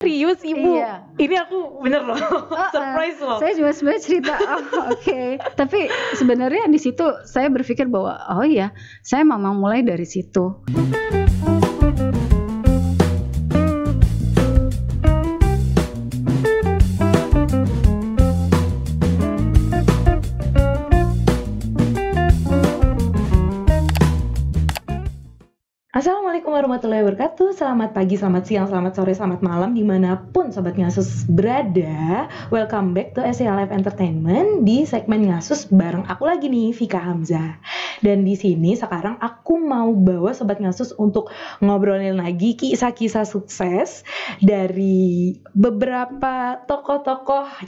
Serius Ibu? Iya. Ini aku bener loh, surprise loh. Saya juga sebenarnya cerita, oke. Tapi sebenarnya di situ saya berpikir bahwa oh iya, saya memang mulai dari situ. Assalamualaikum warahmatullahi wabarakatuh. Selamat pagi, selamat siang, selamat sore, selamat malam dimanapun Sobat Ngasus berada. Welcome back to SEA Live Entertainment di segmen Ngasus bareng aku lagi nih, Vika Hamzah. Dan di sini sekarang aku mau bawa Sobat Ngasus untuk ngobrolin lagi kisah-kisah sukses dari beberapa tokoh-tokoh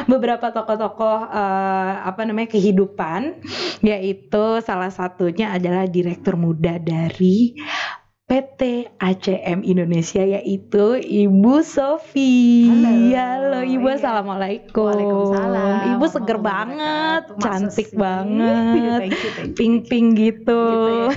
beberapa tokoh-tokoh kehidupan, yaitu salah satunya adalah Direktur Muda dari PT ACM Indonesia, yaitu Ibu Sofi. Halo Ibu, Assalamualaikum. Waalaikumsalam. Ibu seger banget, cantik banget, Thank you. pink gitu. Ya.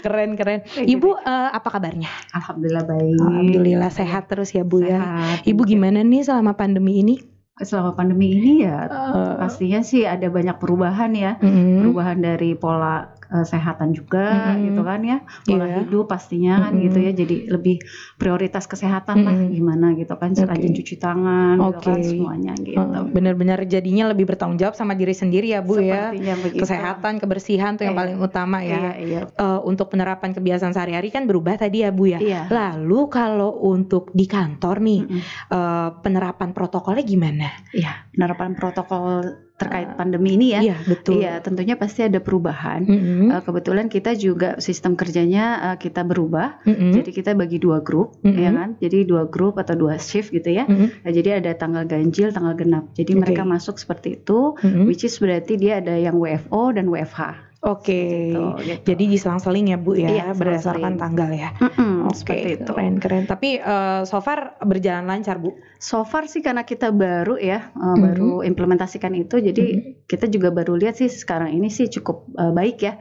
Keren. Ibu apa kabarnya? Alhamdulillah baik. Alhamdulillah sehat terus ya Bu ya. Sehat. Ibu gimana nih selama pandemi ini? Selama pandemi ini ya pastinya sih ada banyak perubahan ya. Perubahan dari pola kesehatan juga gitu kan ya. Pola hidup pastinya kan gitu ya. Jadi lebih prioritas kesehatan lah gimana gitu kan. Rajin cuci tangan gitu kan semuanya gitu. Benar-benar jadinya lebih bertanggung jawab sama diri sendiri ya Bu. Sepertinya ya. Begitu. Kesehatan, kebersihan tuh yang paling utama ya. Iya. Untuk penerapan kebiasaan sehari-hari kan berubah tadi ya Bu ya. Iya. Lalu kalau untuk di kantor nih penerapan protokolnya gimana? Iya, penerapan protokol terkait pandemi ini ya. Iya, betul. Iya, tentunya pasti ada perubahan. Kebetulan kita juga sistem kerjanya kita berubah. Jadi kita bagi 2 grup, ya kan? Jadi 2 grup atau 2 shift gitu ya. Nah, jadi ada tanggal ganjil, tanggal genap. Jadi mereka masuk seperti itu, which is berarti dia ada yang WFO dan WFH. Oke, gitu. Jadi diselang-seling ya Bu ya, Iya, berdasarkan tanggal ya. Seperti itu. Keren. Tapi so far berjalan lancar Bu? So far sih karena kita baru ya, baru implementasikan itu, jadi kita juga baru lihat sih sekarang ini sih cukup baik ya.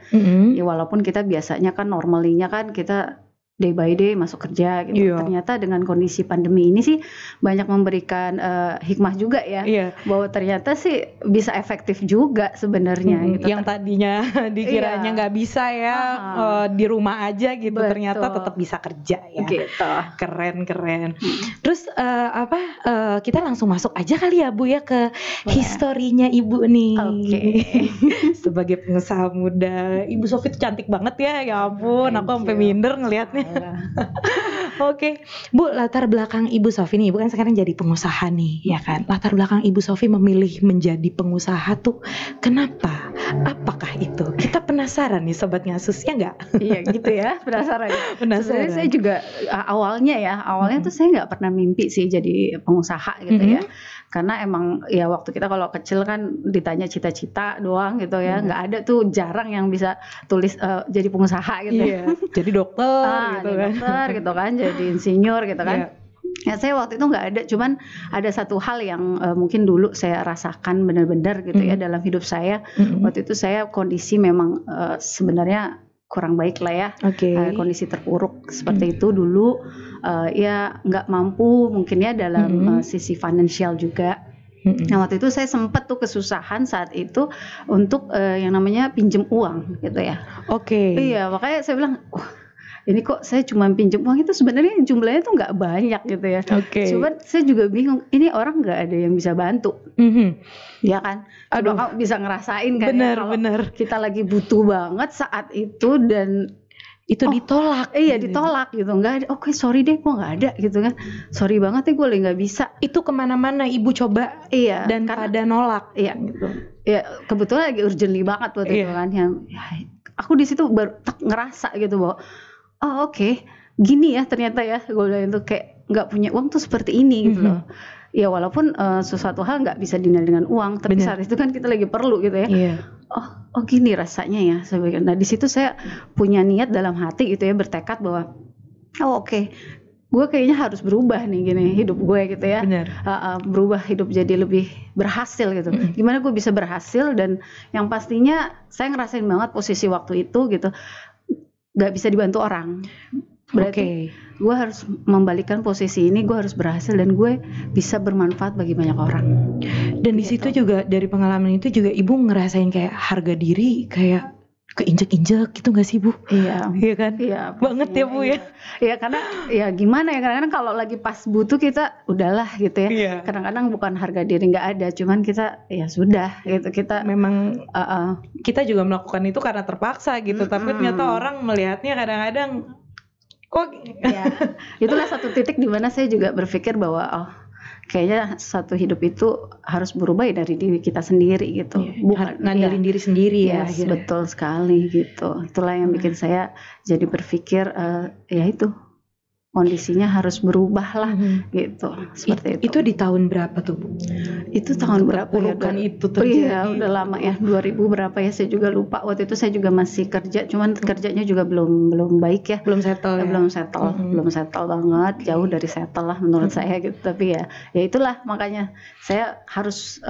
Ya walaupun kita biasanya kan normalinya kan kita day by day masuk kerja gitu. Ternyata dengan kondisi pandemi ini sih banyak memberikan hikmah juga ya. Bahwa ternyata sih bisa efektif juga sebenarnya gitu. Yang tadinya dikiranya nggak bisa ya, di rumah aja gitu. Betul. Ternyata tetap bisa kerja ya. Gitu. Keren. Terus kita langsung masuk aja kali ya Bu ya ke historinya Ibu nih. Sebagai pengusaha muda, Ibu Sofi tuh cantik banget ya ampun. Aku sampai minder ngelihatnya. Oke, Bu, latar belakang Ibu Sofi nih, Ibu kan sekarang jadi pengusaha nih, ya kan? Latar belakang Ibu Sofi memilih menjadi pengusaha tuh kenapa? Apakah itu? Kita penasaran nih Sobat Ngasus, ya nggak? Iya gitu ya, penasaran. Sebenarnya saya juga awalnya tuh saya nggak pernah mimpi sih jadi pengusaha gitu ya. Karena emang ya waktu kita kalau kecil kan ditanya cita-cita doang gitu ya, nggak ada tuh, jarang yang bisa tulis jadi pengusaha gitu. Jadi dokter gitu kan, jadi insinyur gitu kan. Ya saya waktu itu nggak ada, cuman ada satu hal yang mungkin dulu saya rasakan benar-benar gitu ya dalam hidup saya. Waktu itu saya kondisi memang sebenarnya kurang baik lah ya, kondisi terpuruk seperti itu dulu, ya nggak mampu mungkin ya dalam sisi finansial juga. Nah waktu itu saya sempat tuh kesusahan saat itu untuk yang namanya pinjem uang gitu ya. Iya, makanya saya bilang, ini kok saya cuma pinjem uang, itu sebenarnya jumlahnya tuh nggak banyak gitu ya. Cuman saya juga bingung, ini orang nggak ada yang bisa bantu. Ya kan? Coba kamu bisa ngerasain kan kalau kita lagi butuh banget saat itu dan itu ditolak. Iya ditolak gitu, nggak ada. Oke, sorry deh, gue nggak ada gitu kan. Sorry banget nih, gue lagi nggak bisa. Itu kemana-mana Ibu coba, dan pada nolak. Iya gitu. Ya kebetulan lagi urgently banget waktu itu kan. Yang aku di situ baru ngerasa gitu bahwa gini ya ternyata ya, gue bilang itu kayak nggak punya uang tuh seperti ini gitu loh. Ya walaupun sesuatu hal nggak bisa dinilai dengan uang, tapi saat itu kan kita lagi perlu gitu ya. Oh gini rasanya ya sebenarnya. Nah di situ saya punya niat dalam hati gitu ya, bertekad bahwa gue kayaknya harus berubah nih gini hidup gue gitu ya. Berubah hidup jadi lebih berhasil gitu. Gimana gue bisa berhasil, dan yang pastinya saya ngerasain banget posisi waktu itu gitu, nggak bisa dibantu orang. Berarti gue harus membalikan posisi ini, gue harus berhasil dan gue bisa bermanfaat bagi banyak orang. Dan di situ juga dari pengalaman itu juga ibu ngerasain kayak harga diri kayak keinjek-injek gitu gak sih Bu? Iya kan? Iya banget ya Bu ya. Iya karena ya gimana ya, kadang-kadang kalau lagi pas butuh kita udahlah gitu ya. Kadang-kadang bukan harga diri nggak ada, cuman kita ya sudah gitu, kita memang kita juga melakukan itu karena terpaksa gitu. Tapi ternyata orang melihatnya kadang-kadang kok ya. Itulah satu titik di mana saya juga berpikir bahwa kayaknya satu hidup itu harus berubah dari diri kita sendiri gitu, bukan ngandelin diri sendiri ya. Betul sekali gitu. Itulah yang bikin saya jadi berpikir ya itu kondisinya harus berubah lah gitu, seperti itu. Itu di tahun berapa tuh Bu? Itu tahun berapa ya? Kan itu terjadi. Udah lama ya, 2000 berapa ya, saya juga lupa. Waktu itu saya juga masih kerja, cuman kerjanya juga belum baik ya. Belum settle ya? Belum settle banget, jauh dari settle lah menurut saya gitu. Tapi ya itulah makanya saya harus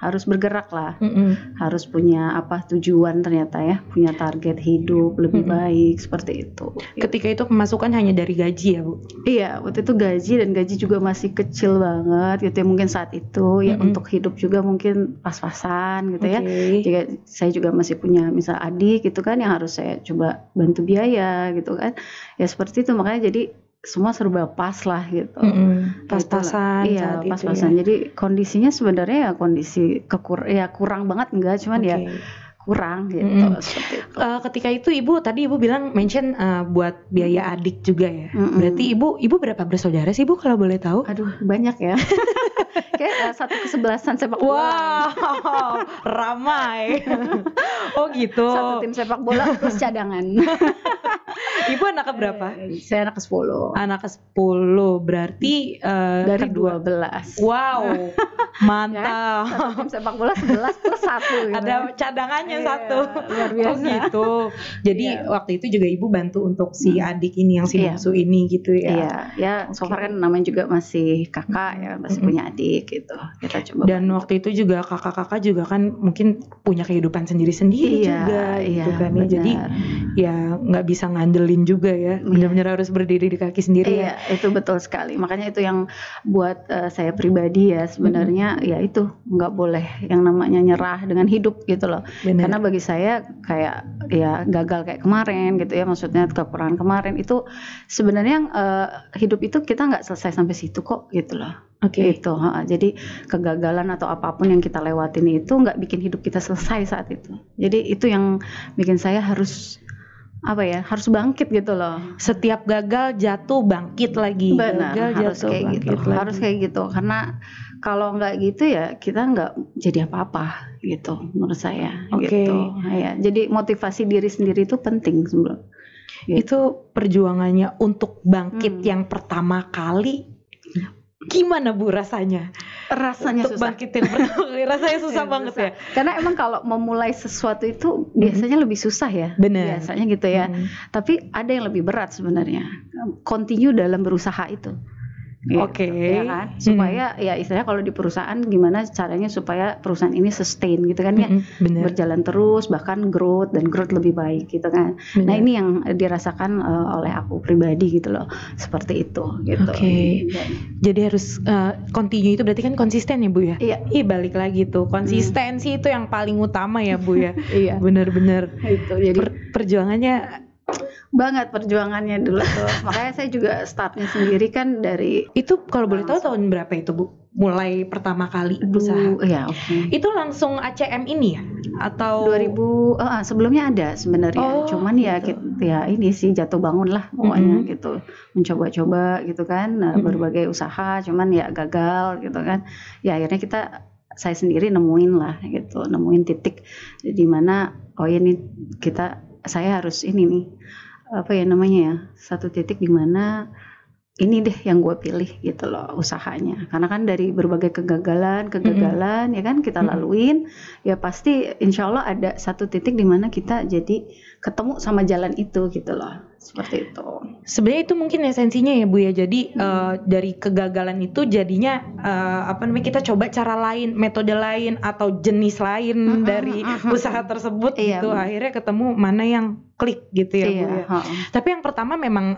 harus bergerak lah. Harus punya tujuan ternyata ya, punya target hidup lebih baik seperti itu. Ketika itu pemasukan hanya dari gaji ya Bu? Iya, waktu itu gaji, dan gaji juga masih kecil banget gitu ya, mungkin saat itu ya untuk hidup juga mungkin pas-pasan gitu ya. Jadi saya juga masih punya misal adik gitu kan yang harus saya coba bantu biaya gitu kan. Ya seperti itu, makanya jadi semua serba pas lah gitu. Pas-pasan. Iya, pas-pasan. Ya. Jadi kondisinya sebenarnya ya kondisi kurang banget enggak, cuman ya kurang gitu. Seperti itu. Ketika itu ibu bilang mention buat biaya adik juga ya. Berarti ibu berapa bersaudara sih Bu kalau boleh tahu? Aduh banyak ya. Kayak 1/11 sepak bola. Wow, ramai. Oh gitu. Satu tim sepak bola plus cadangan. Ibu anak berapa? Saya anak ke-10. Anak ke-10 berarti dari 12. Wow, mantap. Ya, satu tim sepak bola 11 plus 1 gitu. Ada cadangannya satu. Luar biasa. Oh gitu. Jadi waktu itu juga ibu bantu untuk si adik ini yang si bungsu ini gitu ya. Iya, ya so far kan namanya juga masih kakak ya, masih punya adik gitu. Kita coba. Dan waktu itu juga kakak-kakak juga kan mungkin punya kehidupan sendiri-sendiri juga gitu kan ya. Jadi ya nggak bisa ngandelin juga ya. Benar-benar harus berdiri di kaki sendiri. Iya, itu betul sekali. Makanya itu yang buat saya pribadi ya sebenarnya ya itu nggak boleh yang namanya nyerah dengan hidup gitu loh. Karena bagi saya kayak ya gagal kayak kemarin gitu ya, maksudnya kekurangan kemarin itu sebenarnya hidup itu kita nggak selesai sampai situ kok gitu loh. Gitu. Jadi kegagalan atau apapun yang kita lewatin itu nggak bikin hidup kita selesai saat itu. Jadi itu yang bikin saya harus harus bangkit gitu loh. Setiap gagal jatuh bangkit lagi. Benar, harus kayak gitu. Harus kayak gitu gitu. Kalau nggak gitu ya kita nggak jadi apa-apa gitu menurut saya. Gitu. Ya, jadi motivasi diri sendiri itu penting sebelum. Gitu. Itu perjuangannya untuk bangkit yang pertama kali. Gimana Bu rasanya? Rasanya untuk susah. Bangkitin rasanya susah banget susah. Ya. Karena emang kalau memulai sesuatu itu biasanya lebih susah ya. Bener. Biasanya gitu ya. Tapi ada yang lebih berat sebenarnya. Continue dalam berusaha itu. Oke. Ya kan? Supaya ya istilahnya kalau di perusahaan gimana caranya supaya perusahaan ini sustain gitu kan ya. Berjalan terus, bahkan growth lebih baik gitu kan. Bener. Nah, ini yang dirasakan oleh aku pribadi gitu loh. Seperti itu gitu. Jadi harus continue itu berarti kan konsisten ya Bu ya? Iya. Balik lagi tuh. Konsistensi itu yang paling utama ya Bu ya. Iya. Bener-bener. Itu jadi perjuangannya banget perjuangannya dulu tuh. Makanya saya juga startnya sendiri kan dari itu kalau boleh tahu tahun berapa itu Bu? Mulai pertama kali usaha. Iya, Itu langsung ACM ini ya? Atau 2000 sebelumnya ada sebenarnya. Cuman gitu. ya ini sih jatuh bangun lah pokoknya gitu. Mencoba-coba gitu kan berbagai usaha, cuman ya gagal gitu kan. Ya akhirnya saya sendiri nemuin titik di mana saya harus ini nih satu titik di mana ini deh yang gue pilih gitu loh usahanya, karena kan dari berbagai kegagalan ya kan kita laluin ya pasti insya Allah ada satu titik di mana kita jadi ketemu sama jalan itu gitu loh, seperti itu. Sebenarnya itu mungkin esensinya ya Bu ya. Jadi dari kegagalan itu jadinya kita coba cara lain, metode lain atau jenis lain dari usaha tersebut gitu. Akhirnya ketemu mana yang klik gitu ya Bu ya. Tapi yang pertama memang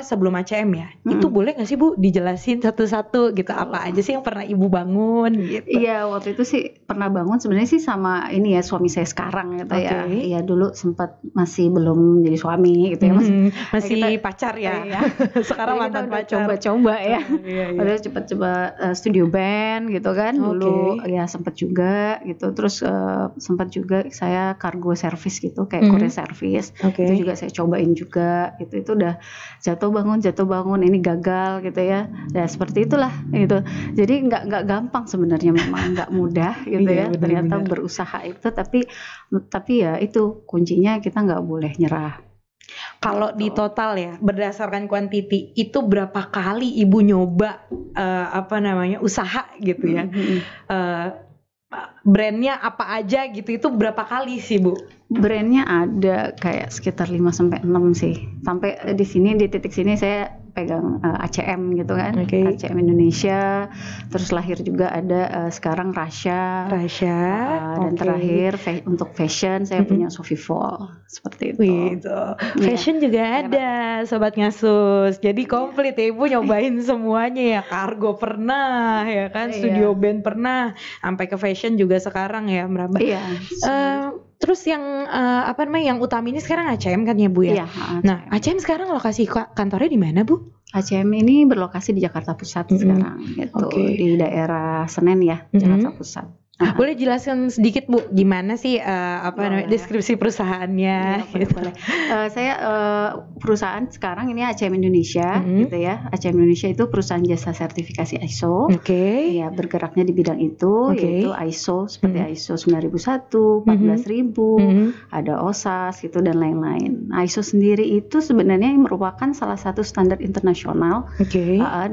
sebelum ACM ya, itu boleh nggak sih Bu dijelasin satu-satu gitu, apa aja sih yang pernah Ibu bangun gitu? Iya, waktu itu sih pernah bangun sebenarnya sih sama ini ya, suami saya sekarang gitu ya. Iya, dulu sempat masih belum jadi suami gitu ya, masih pacar ya. Iya. Sekarang mantan pacar. Coba-coba ya. Padahal cepet coba studio band gitu kan. Dulu ya sempat juga gitu. Terus sempat juga saya cargo service gitu, kayak courier service. Itu juga saya cobain juga gitu. Itu udah jatuh bangun ini gagal gitu ya. Ya seperti itulah gitu. Jadi nggak gampang sebenarnya, memang nggak mudah gitu ya. Ternyata berusaha itu, tapi ya itu kuncinya, kita nggak boleh nyerah. Kalau di total ya, berdasarkan kuantiti, itu berapa kali Ibu nyoba usaha gitu ya? Brandnya apa aja gitu, itu berapa kali sih Bu? Brandnya ada kayak sekitar 5-6 sih. Sampai di titik sini saya pegang ACM gitu kan. ACM Indonesia. Terus lahir juga ada sekarang Rasha. Dan terakhir untuk fashion saya punya Sofifol. Seperti itu. Fashion juga ada Sobat Ngasus. Jadi komplit ya Ibu, nyobain semuanya ya. Cargo pernah ya kan, studio band pernah, sampai ke fashion juga sekarang ya merambah. Terus yang yang utama ini sekarang ACM kan ya Bu ya? Nah, ACM sekarang lokasi kantornya di mana Bu? ACM ini berlokasi di Jakarta Pusat sekarang gitu, di daerah Senen ya, Jakarta Pusat. Boleh jelaskan sedikit Bu, gimana sih deskripsi perusahaannya? Boleh. Saya perusahaan sekarang ini ACM Indonesia gitu ya. ACM Indonesia itu perusahaan jasa sertifikasi ISO. Ya, bergeraknya di bidang itu, yaitu ISO seperti ISO 9001, 14000, ada OSAS gitu dan lain-lain. ISO sendiri itu sebenarnya merupakan salah satu standar internasional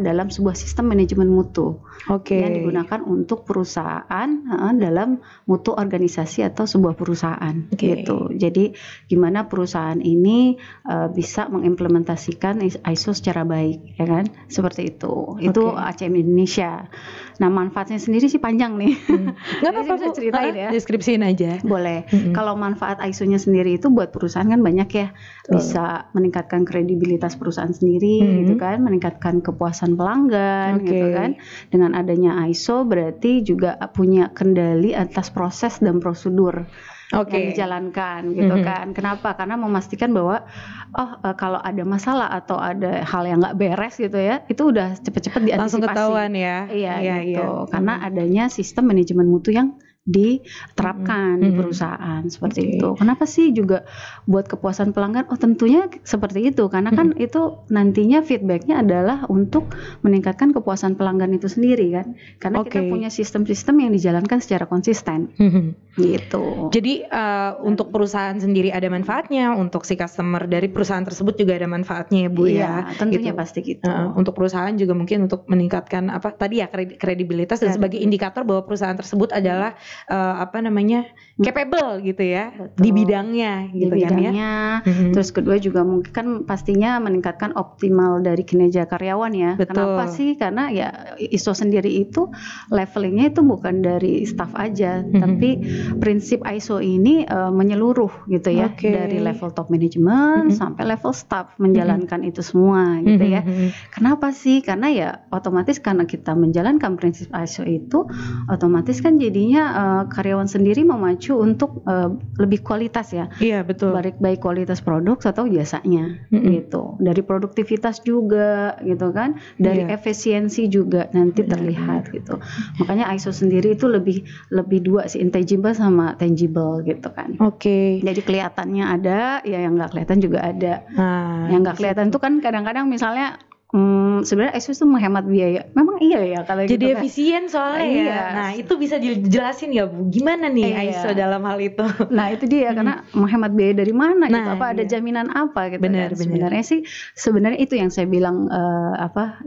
dalam sebuah sistem manajemen mutu yang digunakan untuk perusahaan dalam mutu organisasi atau sebuah perusahaan gitu. Jadi gimana perusahaan ini bisa mengimplementasikan ISO secara baik, ya kan? Seperti itu. Itu ACM Indonesia. Nah, manfaatnya sendiri sih panjang nih. Nggak apa-apa Bu, ceritain ya. Deskripsiin aja. Boleh. Kalau manfaat ISO-nya sendiri itu buat perusahaan kan banyak ya. Bisa meningkatkan kredibilitas perusahaan sendiri gitu kan, meningkatkan kepuasan pelanggan gitu kan. Dengan adanya ISO berarti juga punya kendali atas proses dan prosedur yang dijalankan gitu kan. Kenapa? Karena memastikan bahwa kalau ada masalah atau ada hal yang nggak beres gitu ya, itu udah cepet-cepet diantisipasi. Langsung ketahuan ya. Iya gitu. Karena adanya sistem manajemen mutu yang diterapkan di perusahaan seperti itu. Kenapa sih juga buat kepuasan pelanggan? Tentunya seperti itu, karena kan itu nantinya feedbacknya adalah untuk meningkatkan kepuasan pelanggan itu sendiri kan, karena kita punya sistem-sistem yang dijalankan secara konsisten gitu. Jadi untuk perusahaan sendiri ada manfaatnya, untuk si customer dari perusahaan tersebut juga ada manfaatnya ya Bu ya. Tentunya gitu. Pasti gitu. Untuk perusahaan juga mungkin untuk meningkatkan kredibilitas dan sebagai indikator bahwa perusahaan tersebut adalah capable gitu ya. Betul. Di bidangnya gitu kan ya. Terus kedua juga mungkin kan pastinya meningkatkan optimal dari kinerja karyawan ya. Betul. Kenapa sih? Karena ya ISO sendiri itu levelingnya itu bukan dari staff aja, tapi prinsip ISO ini menyeluruh gitu ya, dari level top management sampai level staff menjalankan itu semua gitu ya. Kenapa sih? Karena ya otomatis karena kita menjalankan prinsip ISO itu, otomatis kan jadinya karyawan sendiri memacu untuk lebih kualitas ya. Iya betul. Baik kualitas produk atau jasanya gitu. Dari produktivitas juga gitu kan. Dari efisiensi juga nanti terlihat gitu. Makanya ISO sendiri itu lebih dua sih, intangible sama tangible gitu kan. Jadi kelihatannya ada, ya yang nggak kelihatan juga ada. Yang nggak kelihatan itu kan kadang-kadang misalnya sebenarnya ISO itu menghemat biaya. Memang iya ya kalau jadi gitu efisien soalnya ya. Nah itu bisa dijelasin ya Bu, gimana nih ISO dalam hal itu? Nah itu dia, karena menghemat biaya dari mana gitu, apa ada jaminan apa gitu. Benar. Sebenarnya itu yang saya bilang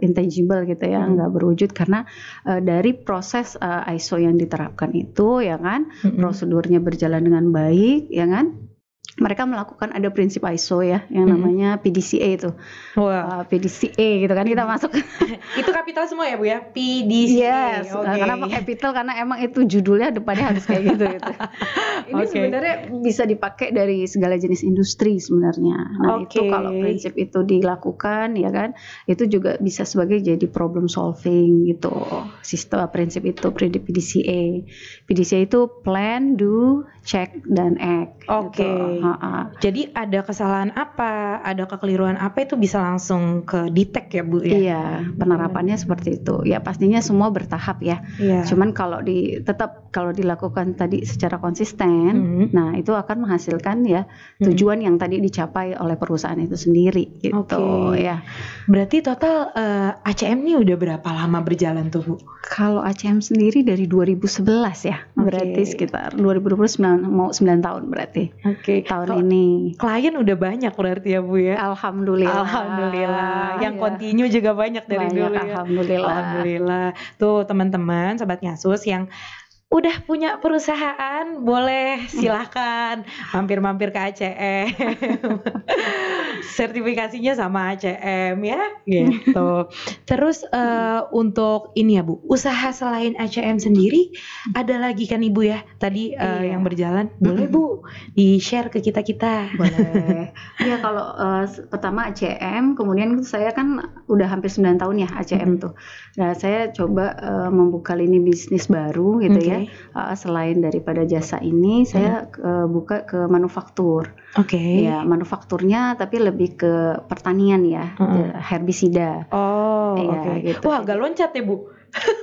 intangible gitu ya, nggak berwujud, karena dari proses ISO yang diterapkan itu ya kan, prosedurnya berjalan dengan baik ya kan. mereka melakukan ada prinsip ISO ya yang namanya PDCA itu. PDCA gitu kan kita masuk. Itu kapital semua ya Bu ya? PDCA. Yes, kenapa capital? Karena emang itu judulnya depannya harus kayak gitu. Ini sebenarnya bisa dipakai dari segala jenis industri sebenarnya. Nah itu kalau prinsip itu dilakukan ya kan, itu juga bisa sebagai jadi problem solving gitu. Sistem prinsip itu PDCA. PDCA itu plan, do, check, dan act. Gitu. Jadi ada kesalahan apa, ada kekeliruan apa itu bisa langsung ke detect ya Bu ya? Iya, penerapannya seperti itu. Ya pastinya semua bertahap ya. Cuman kalau tetap kalau dilakukan tadi secara konsisten, nah itu akan menghasilkan ya tujuan yang tadi dicapai oleh perusahaan itu sendiri gitu ya. Berarti total ACM ini udah berapa lama berjalan tuh Bu? Kalau ACM sendiri dari 2011 ya. Berarti sekitar 2029 mau 9 tahun berarti. Tahun ini. Klien udah banyak berarti ya Bu ya? Alhamdulillah. Yang continue juga banyak dari dulu ya. Alhamdulillah. Tuh teman-teman Sobat Ngasus yang udah punya perusahaan, boleh silahkan mampir-mampir ke ACM. Sertifikasinya sama ACM ya gitu. Terus untuk ini ya Bu, usaha selain ACM sendiri ada lagi kan Ibu ya tadi yang berjalan, boleh Bu di-share ke kita-kita? Boleh. Iya kalau pertama ACM, kemudian saya kan udah hampir 9 tahun ya ACM tuh. Nah saya coba membuka lini bisnis baru gitu ya. Selain daripada jasa ini, saya buka ke manufaktur. Ya manufakturnya tapi lebih ke pertanian ya, herbisida. Gitu. Wah agak loncat ya Bu.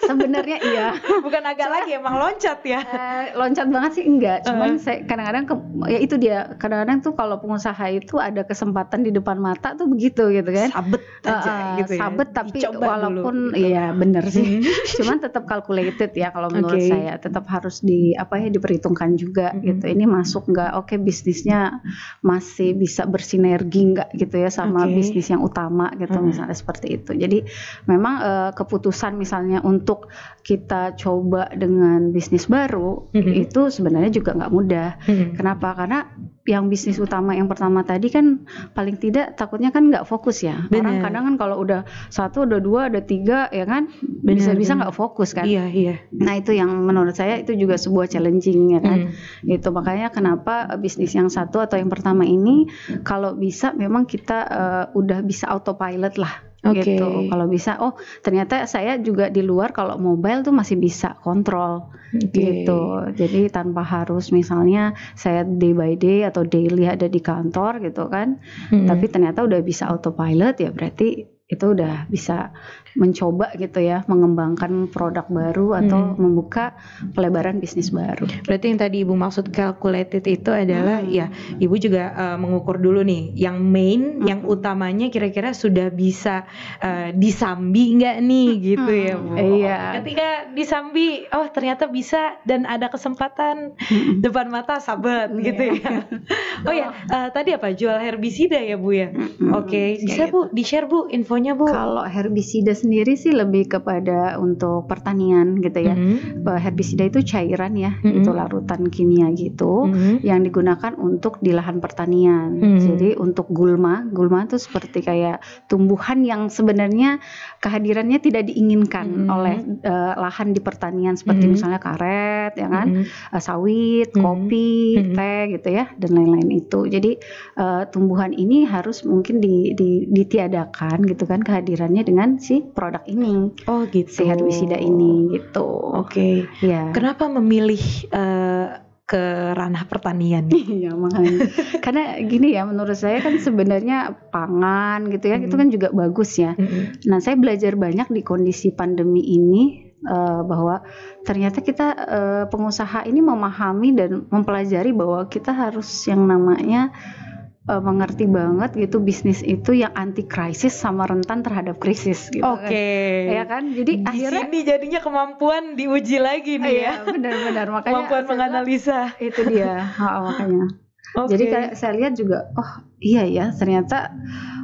Sebenarnya iya. Bukan agak lagi, emang loncat ya. Loncat banget sih enggak. Cuman saya kadang-kadang ya itu dia. Kadang-kadang tuh kalau pengusaha itu ada kesempatan di depan mata tuh begitu gitu kan. Sabet aja gitu ya. Sabet tapi dicoba walaupun dulu, iya bener sih. Cuman tetap calculated ya kalau menurut saya. Tetap harus diperhitungkan juga gitu. Ini masuk enggak? Bisnisnya masih bisa bersinergi enggak gitu ya sama bisnis yang utama gitu misalnya seperti itu. Jadi memang keputusan misalnya untuk kita coba dengan bisnis baru itu sebenarnya juga nggak mudah. Kenapa? Karena yang bisnis utama yang pertama tadi kan paling tidak takutnya kan nggak fokus ya. Orang kadang kan kalau udah 1, udah 2, ada 3 ya kan bisa-bisa nggak fokus kan. Iya. Nah itu yang menurut saya itu juga sebuah challenging ya kan. Itu makanya kenapa bisnis yang satu atau yang pertama ini kalau bisa memang kita udah bisa autopilot lah. Gitu. Kalau bisa, ternyata saya juga di luar kalau mobile tuh masih bisa kontrol gitu. Jadi tanpa harus misalnya saya day by day atau daily ada di kantor gitu kan. Tapi ternyata udah bisa autopilot ya berarti itu udah bisa mencoba gitu ya mengembangkan produk baru atau membuka pelebaran bisnis baru. Berarti yang tadi Ibu maksud calculated itu adalah ya Ibu juga mengukur dulu nih yang main, yang utamanya kira-kira sudah bisa disambi nggak nih gitu ya Bu. Iya. Ketika disambi, ternyata bisa dan ada kesempatan depan mata sabet gitu ya. Tadi apa jual herbisida ya Bu ya? Bisa Bu di-share Bu infonya Bu. Kalau herbisida sendiri sih lebih kepada untuk pertanian gitu ya. Herbisida itu cairan ya, itu larutan kimia gitu yang digunakan untuk di lahan pertanian. Jadi untuk gulma itu seperti kayak tumbuhan yang sebenarnya kehadirannya tidak diinginkan oleh lahan di pertanian seperti misalnya karet ya kan, sawit, kopi, teh gitu ya dan lain-lain itu. Jadi tumbuhan ini harus mungkin ditiadakan gitu kan kehadirannya dengan si produk ini. Gitu. Si herbisida ini gitu. Ya. Kenapa memilih ke ranah pertanian? Iya makanya. Karena gini ya menurut saya kan sebenarnya pangan gitu ya itu kan juga bagus ya. Nah saya belajar banyak di kondisi pandemi ini bahwa ternyata kita pengusaha ini memahami dan mempelajari bahwa kita harus yang namanya mengerti banget gitu bisnis itu yang anti krisis sama rentan terhadap krisis gitu kan. Ya kan? Jadi akhirnya sini jadinya kemampuan diuji lagi nih ya. Benar-benar makanya kemampuan menganalisa. Itu dia. Makanya. Jadi kayak saya lihat juga iya ya ternyata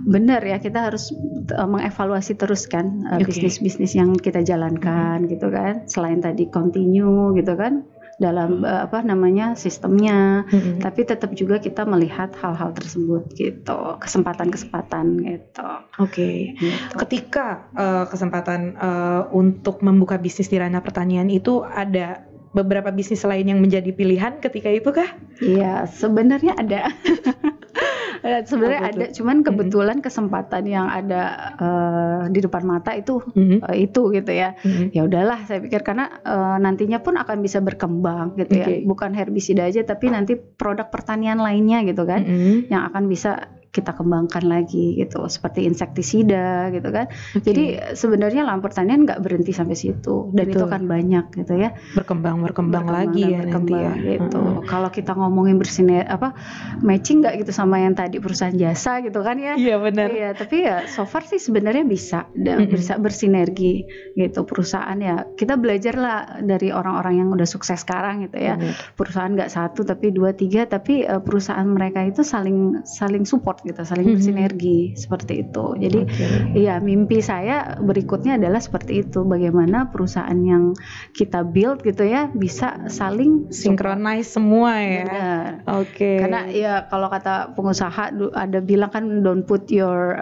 benar ya kita harus mengevaluasi terus kan bisnis-bisnis yang kita jalankan gitu kan. Selain tadi continue gitu kan. dalam sistemnya, tapi tetap juga kita melihat hal-hal tersebut gitu, kesempatan-kesempatan gitu. Oke. Gitu. Ketika kesempatan untuk membuka bisnis di ranah pertanian itu, ada beberapa bisnis lain yang menjadi pilihan ketika itu kah? Iya, sebenarnya ada. Sebenarnya ada, cuman kebetulan kesempatan yang ada di depan mata itu itu gitu ya. Ya udahlah, saya pikir karena nantinya pun akan bisa berkembang gitu ya. Bukan herbisida aja, tapi nanti produk pertanian lainnya gitu kan, yang akan bisa kita kembangkan lagi gitu, seperti insektisida gitu kan. Jadi sebenarnya lahan pertanian nggak berhenti sampai situ, dan itu kan banyak gitu ya, berkembang lagi ya nanti ya gitu. Kalau kita ngomongin matching nggak gitu sama yang tadi perusahaan jasa gitu kan ya. Iya benar. Iya, tapi ya so far sih sebenarnya bisa bersinergi gitu perusahaan ya. Kita belajar lah dari orang-orang yang udah sukses sekarang gitu ya. Perusahaan nggak 1 tapi 2, 3, tapi perusahaan mereka itu saling support gitu, saling bersinergi seperti itu. Jadi ya mimpi saya berikutnya adalah seperti itu, bagaimana perusahaan yang kita build gitu ya bisa saling synchronize semua ya. Karena ya kalau kata pengusaha ada bilang kan, don't put your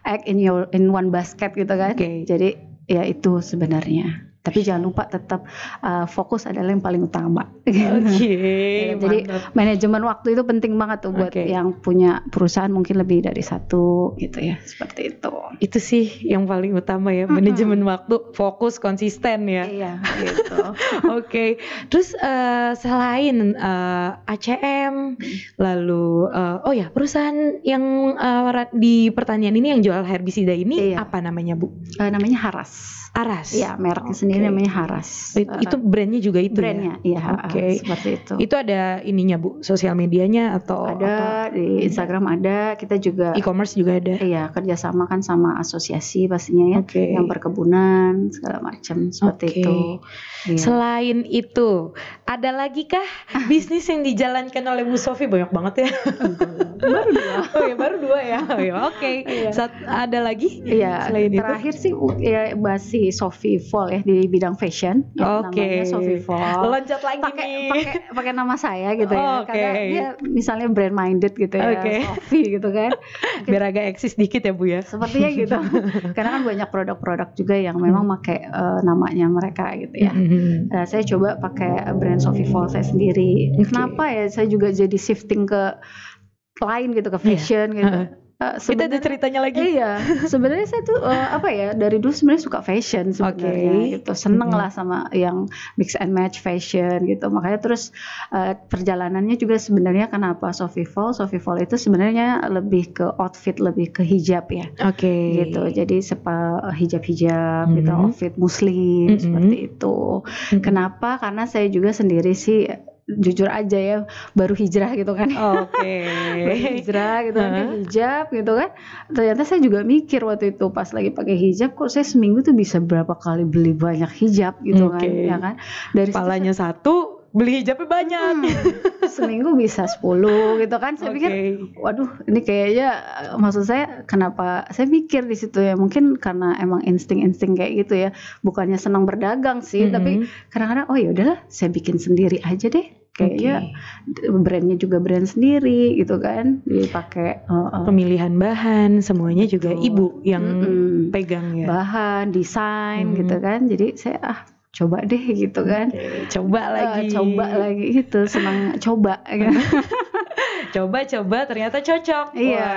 egg in one basket gitu kan. Jadi ya itu sebenarnya. Tapi jangan lupa tetap fokus adalah yang paling utama. Jadi manajemen waktu itu penting banget tuh buat yang punya perusahaan mungkin lebih dari 1 gitu ya, seperti itu. Itu sih yang paling utama ya, manajemen waktu, fokus, konsisten ya. Iya gitu. Terus selain ACM, lalu perusahaan yang di pertanian ini yang jual herbisida ini apa namanya Bu? Namanya Haras. Ya, mereknya sendiri namanya Haras. Itu brandnya juga itu brandnya, ya? Seperti itu. Itu ada ininya Bu, sosial medianya atau ada di Instagram ada, kita juga e-commerce juga ada. Iya, kerjasama kan sama asosiasi pastinya ya, yang perkebunan segala macam seperti itu. Selain itu, ada lagi kah bisnis yang dijalankan oleh Bu Sofi? Banyak banget ya. Baru 2 ya. Ada lagi? Iya. Selain terakhir itu? Sih ya masih Sofi Vol ya di bidang fashion. Namanya Sofi Vol. Loncat lagi pakai nama saya gitu ya. Karena dia misalnya brand minded gitu ya, Sofi gitu kan. Biar agak eksis dikit ya Bu ya. Sepertinya gitu. Karena kan banyak produk-produk juga yang memang pakai namanya mereka gitu ya. Nah, saya coba pakai brand Sofi Vol saya sendiri. Kenapa ya saya juga jadi shifting ke lain gitu, ke fashion gitu. Kita ada ceritanya lagi. Iya, sebenarnya saya tuh dari dulu sebenarnya suka fashion sebenarnya gitu, seneng lah sama yang mix and match fashion gitu. Makanya terus perjalanannya juga sebenarnya kenapa Sofi Vol itu sebenarnya lebih ke outfit, lebih ke hijab ya. Gitu. Jadi hijab-hijab gitu, outfit muslim seperti itu. Kenapa? Karena saya juga sendiri sih jujur aja ya, baru hijrah gitu kan. Baru hijrah gitu kan, hijab gitu kan. Ternyata saya juga mikir waktu itu pas lagi pakai hijab, kok saya seminggu tuh bisa berapa kali beli banyak hijab gitu kan, ya kan. Dari kepalanya 1, beli hijabnya banyak. Seminggu bisa 10 gitu kan. Saya pikir, waduh ini kayaknya, maksud saya kenapa saya mikir di situ ya, mungkin karena emang insting kayak gitu ya. Bukannya senang berdagang sih, tapi kadang-kadang ya udahlah saya bikin sendiri aja deh. Kayaknya brandnya juga brand sendiri gitu kan, dipakai pemilihan bahan semuanya juga ibu yang pegang ya, bahan, desain gitu kan. Jadi saya coba deh gitu kan, coba lagi gitu, senang coba gitu. Coba ternyata cocok. Iya.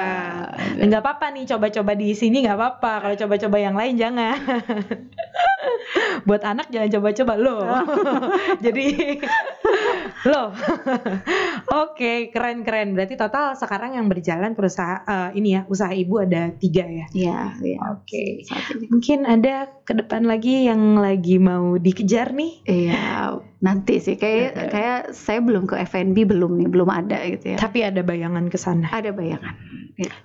Nggak apa-apa nih coba-coba di sini, nggak apa-apa. Kalau coba-coba yang lain jangan. Buat anak jangan coba-coba loh. Jadi loh. Keren. Berarti total sekarang yang berjalan perusahaan usaha ibu ada 3 ya? Iya. Mungkin ada ke depan lagi yang lagi mau dikejar nih? Iya, nanti sih kayak saya belum ke F&B, belum ada gitu ya. Tapi ada bayangan ke sana? Ada bayangan.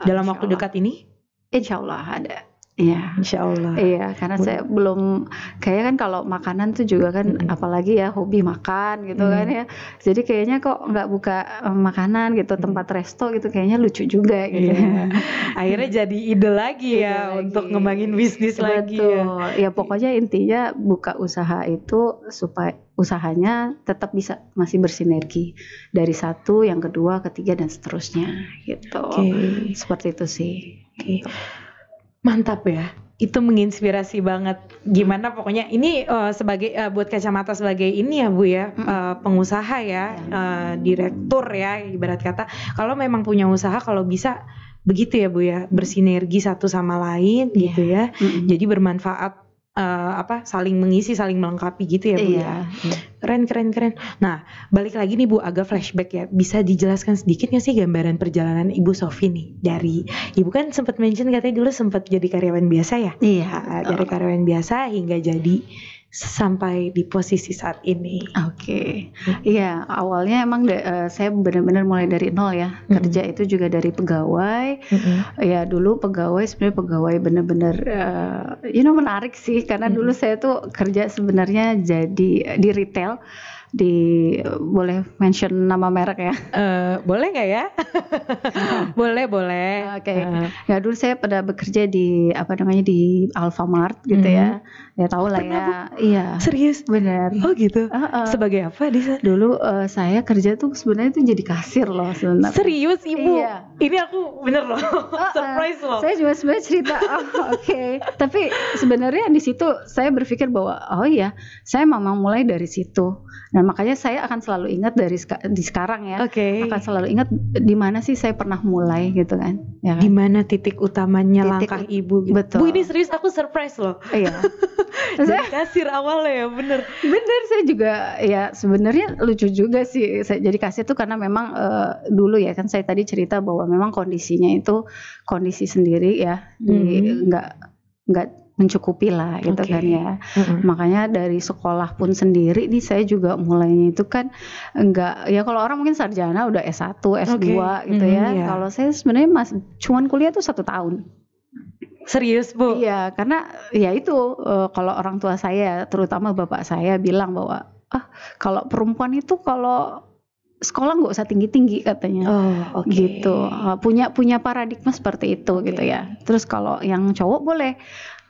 Dalam waktu dekat ini? Insya Allah ada. Iya, Insya Allah. Iya, karena saya belum kayak kan kalau makanan tuh juga kan apalagi ya hobi makan gitu kan ya. Jadi kayaknya kok nggak buka makanan gitu tempat resto gitu kayaknya lucu juga gitu. Iya. Akhirnya jadi ide lagi ya untuk ngembangin bisnis lagi ya. Ya pokoknya intinya buka usaha itu supaya usahanya tetap bisa masih bersinergi dari satu, yang kedua, ketiga dan seterusnya gitu. Seperti itu sih. Mantap ya, itu menginspirasi banget. Gimana pokoknya ini sebagai buat Kacamata sebagai ini ya Bu ya, pengusaha ya, direktur ya ibarat kata. Kalau memang punya usaha kalau bisa begitu ya Bu ya, bersinergi satu sama lain gitu ya. Jadi bermanfaat, saling mengisi, saling melengkapi gitu ya Bu ya. Keren. Nah, balik lagi nih Bu, agak flashback ya. Bisa dijelaskan sedikit nggak sih gambaran perjalanan Ibu Sofi nih? Dari Ibu kan sempat mention katanya dulu sempat jadi karyawan biasa ya? Iya. Dari karyawan biasa hingga jadi sampai di posisi saat ini. Iya, awalnya emang saya benar-benar mulai dari nol ya. Kerja itu juga dari pegawai. Ya dulu sebenarnya pegawai benar-benar menarik sih, karena dulu saya tuh kerja sebenarnya jadi di retail. Boleh mention nama merek ya? Boleh nggak ya? Boleh. Ya dulu saya pada bekerja di di Alfamart gitu ya. Ya tahu lah ya. Iya. Serius? Benar. Oh gitu. Sebagai apa di sana? Dulu saya kerja tuh sebenarnya tuh jadi kasir loh sebenarnya. Serius Ibu? Iya. Ini aku bener loh. Surprise loh. Saya juga sebenarnya cerita. Tapi sebenarnya di situ saya berpikir bahwa saya memang mulai dari situ. Dan makanya saya akan selalu ingat di sekarang ya. Akan selalu ingat di mana sih saya pernah mulai gitu kan. Ya kan? Di mana titik utamanya langkah Ibu gitu. Betul. Bu ini serius aku surprise loh. Iya. Jadi kasir awalnya ya, bener saya juga ya sebenarnya lucu juga sih saya jadi kasir tuh karena memang dulu ya kan saya tadi cerita bahwa memang kondisinya itu kondisi sendiri ya, nggak mencukupi lah gitu kan ya. Makanya dari sekolah pun sendiri nih saya juga mulainya itu kan enggak ya, kalau orang mungkin sarjana udah S1, S2 gitu ya. Kalau saya sebenarnya cuman kuliah tuh 1 tahun. Serius Bu? Iya, karena ya itu kalau orang tua saya terutama bapak saya bilang bahwa kalau perempuan itu kalau sekolah nggak usah tinggi-tinggi katanya. Gitu. Punya paradigma seperti itu gitu ya. Terus kalau yang cowok boleh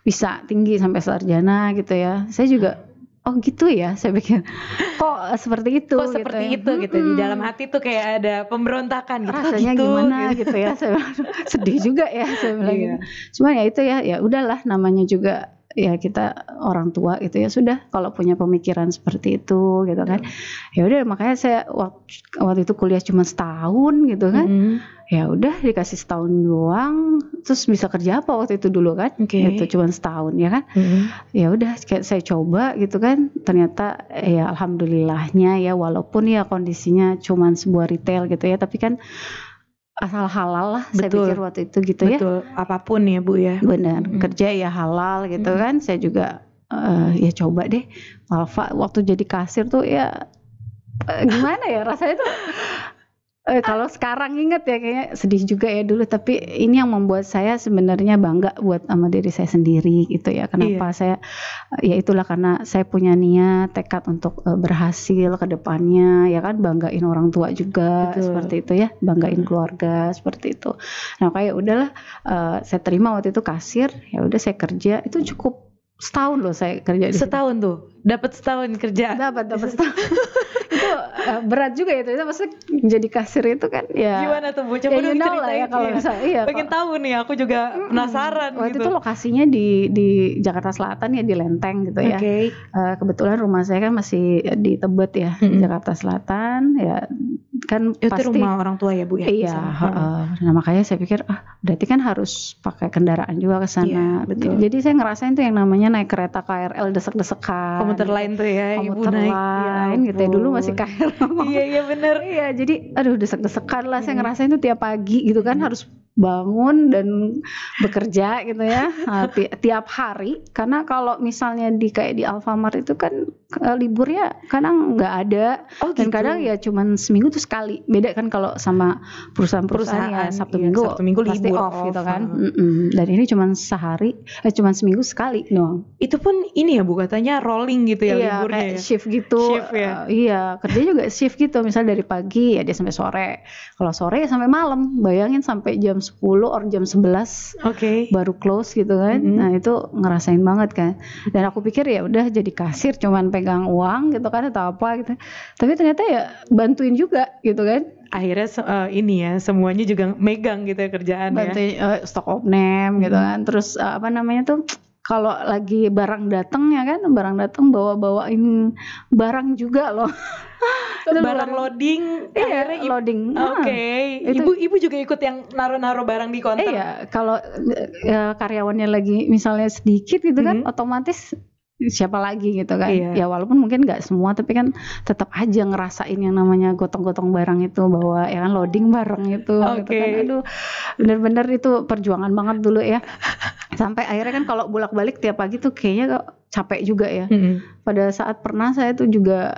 bisa tinggi sampai sarjana gitu ya. Saya juga gitu ya, saya pikir kok seperti itu. Kok seperti itu gitu. Di dalam hati tuh kayak ada pemberontakan gitu. Rasanya gitu, gimana gitu ya. Saya sedih juga ya saya bilang gitu. Cuman ya itu ya udahlah, namanya juga ya kita orang tua gitu ya, sudah kalau punya pemikiran seperti itu gitu kan. Ya udah, makanya saya waktu itu kuliah cuma setahun gitu kan. Ya udah dikasih setahun doang, terus bisa kerja apa waktu itu dulu kan? Itu cuma setahun ya kan? Ya udah kayak saya coba gitu kan, ternyata ya alhamdulillahnya ya, walaupun ya kondisinya cuma sebuah retail gitu ya, tapi kan asal halal lah. Saya pikir waktu itu gitu ya. Betul, apapun ya Bu ya. Benar, kerja ya halal gitu kan. Saya juga ya coba deh Alfa waktu jadi kasir tuh ya gimana ya rasanya tuh. Kalau sekarang inget ya kayaknya sedih juga ya dulu, tapi ini yang membuat saya sebenarnya bangga buat sama diri saya sendiri gitu ya. Kenapa saya ya itulah, karena saya punya niat, tekad untuk berhasil ke depannya ya kan, banggain orang tua juga. Seperti itu ya, banggain keluarga seperti itu. Nah kayak udahlah, saya terima waktu itu kasir, ya udah saya kerja itu cukup setahun loh saya kerja di setahun tuh, dapat setahun kerja. Dapat setahun. Itu berat juga ya, itu maksudnya jadi kasir itu kan ya. Gimana tuh Bu? Coba dong ceritain lah ya kalau misalnya. Pengen tahu nih, aku juga penasaran. Waktu itu lokasinya di Jakarta Selatan ya, di Lenteng gitu ya. Kebetulan rumah saya kan masih di Tebet ya, Jakarta Selatan ya kan. Itu pasti rumah orang tua ya Bu ya? Iya. Nah makanya saya pikir berarti kan harus pakai kendaraan juga ke sana. Jadi saya ngerasain tuh yang namanya naik kereta KRL desek-desekan. Komuter lain tuh ya, Ibu naik. Lain gitu ya, dulu masih KRL. Iya bener. Iya, jadi aduh desek-desekan lah. Saya ngerasain tuh tiap pagi gitu kan, harus bangun dan bekerja gitu ya tiap hari. Karena kalau misalnya kayak di Alfamart itu kan liburnya kadang nggak ada, dan kadang ya cuman seminggu tuh sekali. Beda kan kalau sama perusahaan ya Sabtu Minggu pasti libur off gitu kan. Dan ini cuman cuman seminggu sekali doang. Itu pun ini ya Bu, katanya rolling gitu ya, liburnya kayak shift gitu. Iya, kerja juga shift gitu. Misal dari pagi ya dia sampai sore. Kalau sore ya sampai malam. Bayangin sampai jam 10 atau jam 11 baru close gitu kan. Nah itu ngerasain banget kan. Dan aku pikir ya udah jadi kasir cuman pegang uang gitu kan atau apa gitu. Tapi ternyata ya bantuin juga gitu kan. Akhirnya ini ya semuanya juga megang gitu ya kerjaan. Bantuin stock of name gitu kan. Terus apa namanya tuh, kalau lagi barang datang ya kan, barang datang bawain barang juga loh. Barang loading, akhirnya loading. Ibu juga ikut yang naruh barang di konter. Iya, kalau karyawannya lagi misalnya sedikit gitu kan, otomatis siapa lagi gitu kan. Ya walaupun mungkin nggak semua, tapi kan tetap aja ngerasain yang namanya gotong-gotong barang itu, bawa ya kan loading barang itu gitu kan. Aduh, bener-bener itu perjuangan banget dulu ya. Sampai akhirnya kan kalau bolak-balik tiap pagi tuh kayaknya capek juga ya. Pada saat pernah saya tuh juga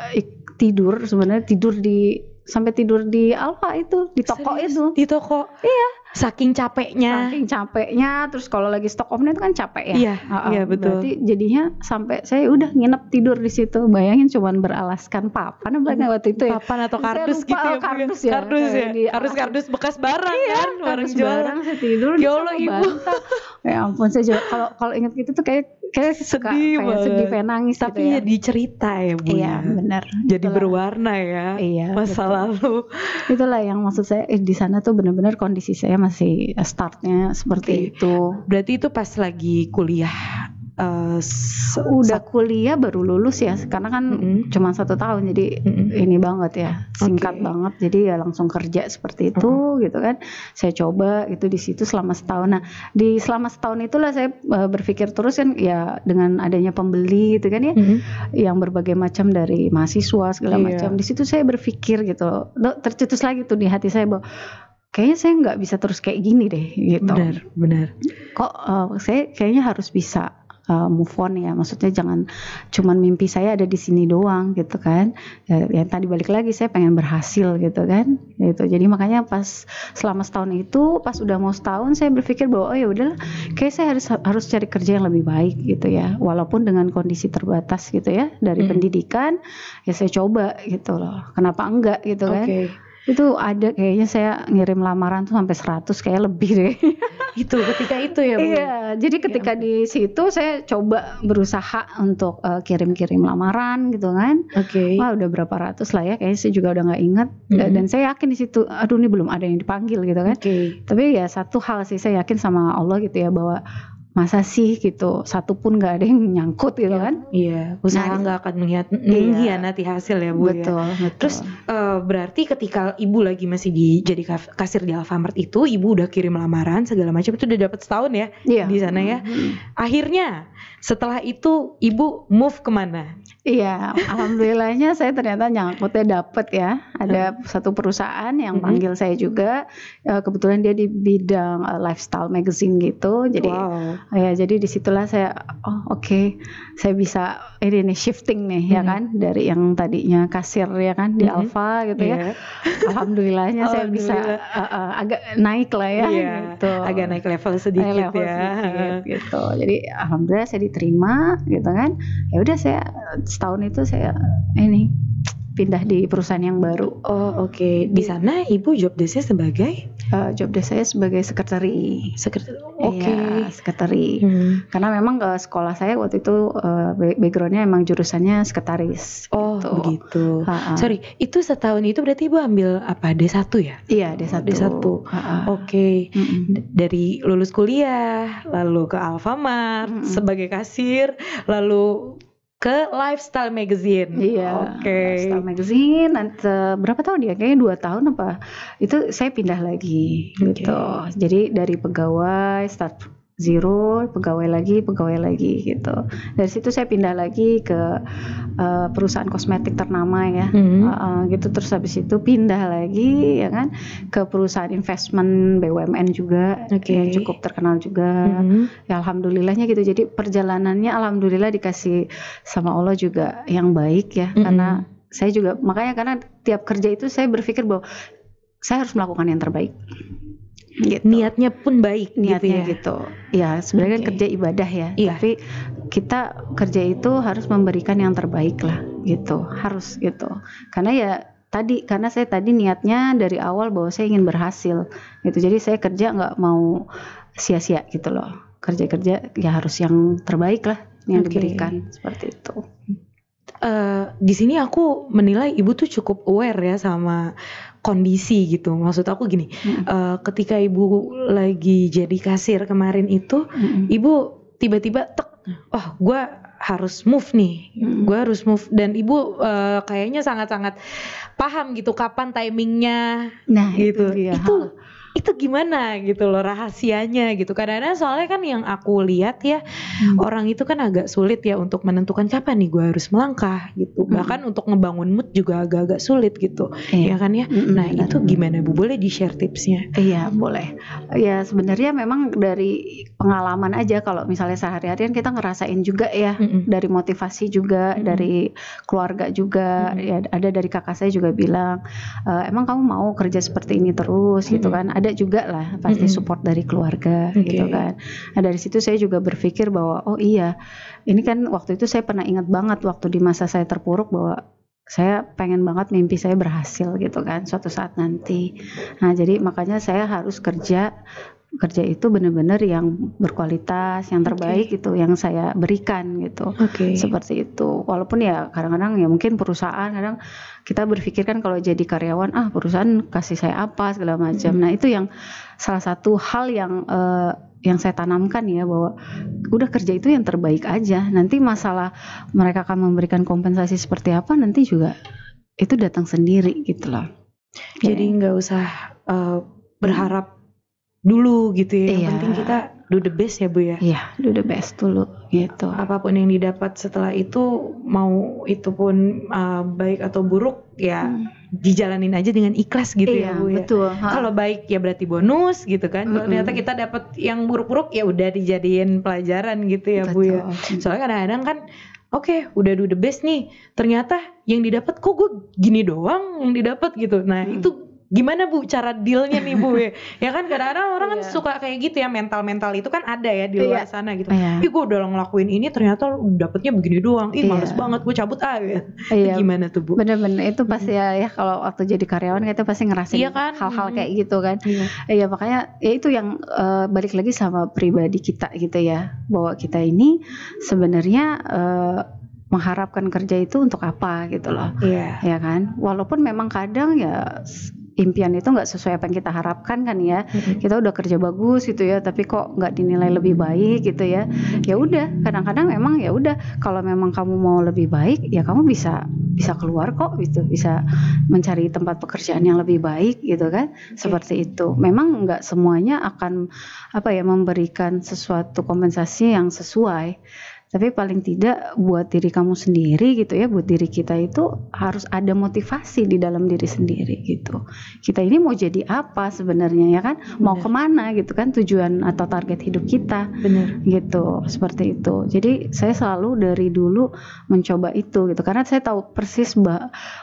sampai tidur di Alfa itu, di toko. Serius? Itu di toko. Iya, saking capeknya. Terus kalau lagi stock off itu kan capek ya. Iya betul. Berarti jadinya sampai saya udah nginep tidur di situ. Bayangin cuman beralaskan papan waktu itu ya. Papan atau kardus gitu ya. Kardus ya. Kardus bekas barang kan. Kardus barang saya tidur. Ya Allah Ibu. Ya ampun, saya juga kalau ingat gitu tuh kayak sedih pengen nangis. Tapi gitu ya. Jadi cerita ya Bu. Iya benar. Jadi berwarna ya. Iya. Masa lalu. Itulah yang maksud saya di sana tuh benar-benar kondisi saya masih startnya seperti itu. Berarti itu pas lagi kuliah. Udah kuliah baru lulus ya, karena kan cuma 1 tahun, jadi ini banget ya, singkat banget, jadi ya langsung kerja seperti itu gitu kan. Saya coba itu di situ selama setahun. Nah selama setahun itulah saya berpikir terus kan ya, dengan adanya pembeli gitu kan ya, yang berbagai macam dari mahasiswa segala macam. Di situ saya berpikir gitu, tercetus lagi tuh di hati saya bahwa kayaknya saya nggak bisa terus kayak gini deh gitu. Benar. Kok saya kayaknya harus bisa move on ya, maksudnya jangan cuman mimpi saya ada di sini doang gitu kan. Yang tadi balik lagi saya pengen berhasil gitu kan. Gitu. Jadi makanya pas selama setahun itu, pas udah mau setahun saya berpikir bahwa ya udahlah, kayak saya harus cari kerja yang lebih baik gitu ya. Walaupun dengan kondisi terbatas gitu ya dari pendidikan, ya saya coba gitu loh. Kenapa enggak gitu kan. Itu ada kayaknya saya ngirim lamaran tuh sampai 100 kayak lebih deh. Itu ketika itu ya Bu. Iya, jadi ketika di situ saya coba berusaha untuk kirim-kirim lamaran gitu kan. Wah udah berapa ratus lah ya, kayaknya saya juga udah nggak ingat. Dan saya yakin di situ, aduh ini belum ada yang dipanggil gitu kan. Tapi ya satu hal sih, saya yakin sama Allah gitu ya, bahwa masa sih gitu, satu pun nggak ada yang nyangkut gitu kan. Iya, usaha nggak akan mengkhianati hasil ya Bu. Betul. Terus berarti ketika Ibu lagi masih jadi kasir di Alfamart itu, Ibu udah kirim lamaran segala macam, itu udah dapat setahun ya di sana ya. Akhirnya setelah itu Ibu move kemana? Iya, alhamdulillahnya saya ternyata nyangkutnya dapet ya. Ada satu perusahaan yang panggil saya juga. Kebetulan dia di bidang lifestyle magazine gitu. Jadi ya, jadi disitulah saya saya bisa ini nih shifting nih ya kan, dari yang tadinya kasir ya kan di Alfa gitu ya. Alhamdulillahnya saya bisa agak naik lah ya gitu. Agak naik level sedikit sedikit, gitu. Jadi alhamdulillah saya diterima gitu kan. Ya udah, saya setahun itu saya pindah di perusahaan yang baru. Di sana Ibu job desk-nya sebagai? Job desk saya sebagai sekretari. Sekretari. Sekretari. Karena memang sekolah saya waktu itu backgroundnya emang jurusannya sekretaris. Begitu. Sorry, itu setahun itu berarti Ibu ambil apa? D1 ya? Iya, D1. Dari lulus kuliah, lalu ke Alfamart sebagai kasir, lalu ke Lifestyle Magazine. Iya. Lifestyle Magazine. Berapa tahun ya? Kayaknya 2 tahun apa? Itu saya pindah lagi gitu. Jadi dari pegawai zero, pegawai lagi gitu. Dari situ saya pindah lagi ke perusahaan kosmetik ternama ya, gitu. Terus habis itu pindah lagi ya kan ke perusahaan investment BUMN juga, yang cukup terkenal juga. Ya alhamdulillahnya gitu. Jadi perjalanannya alhamdulillah dikasih sama Allah juga yang baik ya, karena saya juga makanya karena tiap kerja itu saya berpikir bahwa saya harus melakukan yang terbaik. Gitu. Niatnya pun baik, niatnya gitu ya, sebenarnya kerja ibadah ya, tapi kita kerja itu harus memberikan yang terbaik lah gitu, harus gitu, karena saya tadi niatnya dari awal bahwa saya ingin berhasil gitu, jadi saya kerja nggak mau sia-sia gitu loh, kerja ya harus yang terbaik lah yang diberikan, seperti itu. Di sini aku menilai ibu tuh cukup aware ya sama kondisi gitu. Maksud aku gini, ketika ibu lagi jadi kasir kemarin itu, ibu tiba-tiba gue harus move nih, gue harus move, dan ibu kayaknya sangat-sangat paham gitu kapan timingnya, gitu. Itu gimana gitu loh rahasianya gitu. Kadang-kadang soalnya kan yang aku lihat ya, orang itu kan agak sulit ya untuk menentukan kapan nih gue harus melangkah gitu. Bahkan untuk ngebangun mood juga agak-agak sulit gitu. Ya kan ya. Nah itu gimana Bu? Boleh di-share tipsnya? Iya boleh. Ya sebenarnya memang dari pengalaman aja, kalau misalnya sehari-harian kita ngerasain juga ya, dari motivasi juga, dari keluarga juga, ya ada dari kakak saya juga bilang, emang kamu mau kerja seperti ini terus gitu kan. Ada juga lah pasti support dari keluarga gitu kan. Nah dari situ saya juga berpikir bahwa oh iya, ini kan waktu itu saya pernah ingat banget waktu di masa saya terpuruk bahwa saya pengen banget mimpi saya berhasil gitu kan suatu saat nanti. Nah jadi makanya saya harus kerja itu benar-benar yang berkualitas, yang terbaik gitu, yang saya berikan gitu. Seperti itu. Walaupun ya kadang-kadang ya mungkin perusahaan kadang kita berpikir kan kalau jadi karyawan perusahaan kasih saya apa segala macam. Nah itu yang salah satu hal yang saya tanamkan ya, bahwa udah kerja itu yang terbaik aja. Nanti masalah mereka akan memberikan kompensasi seperti apa nanti juga itu datang sendiri gitu loh. Jadi nggak usah berharap dulu gitu ya. Yang penting kita do the best ya Bu ya. Iya, do the best dulu gitu. Apapun yang didapat setelah itu, mau itu pun baik atau buruk ya dijalanin aja dengan ikhlas gitu ya Bu ya. Betul. Kalau baik ya berarti bonus gitu kan. Kalau ternyata kita dapat yang buruk-buruk ya udah dijadiin pelajaran gitu ya Bu ya. Soalnya kadang-kadang kan udah do the best nih, ternyata yang didapat kok gue gini doang yang didapat gitu. Nah itu gimana Bu cara dealnya nih Bu ya kan kadang-kadang orang kan suka kayak gitu ya, mental itu kan ada ya di luar sana gitu. Gue udah ngelakuin ini ternyata dapetnya begini doang, males banget gue cabut gitu. Gimana tuh Bu? Bener-bener itu pasti ya kalau waktu jadi karyawan kita pasti ngerasain hal-hal kayak gitu kan. Iya makanya ya itu yang balik lagi sama pribadi kita gitu ya, bahwa kita ini sebenarnya mengharapkan kerja itu untuk apa gitu loh. Ya kan, walaupun memang kadang ya impian itu nggak sesuai apa yang kita harapkan kan ya. Kita udah kerja bagus gitu ya, tapi kok nggak dinilai lebih baik gitu ya. Ya udah, kadang-kadang memang ya udah, kalau memang kamu mau lebih baik ya kamu bisa keluar kok gitu, bisa mencari tempat pekerjaan yang lebih baik gitu kan. Seperti itu. Memang nggak semuanya akan memberikan sesuatu kompensasi yang sesuai. Tapi paling tidak buat diri kamu sendiri gitu ya, buat diri kita itu harus ada motivasi di dalam diri sendiri gitu. Kita ini mau jadi apa sebenarnya ya kan? Mau kemana gitu kan, tujuan atau target hidup kita. Gitu, seperti itu. Jadi saya selalu dari dulu mencoba itu gitu, karena saya tahu persis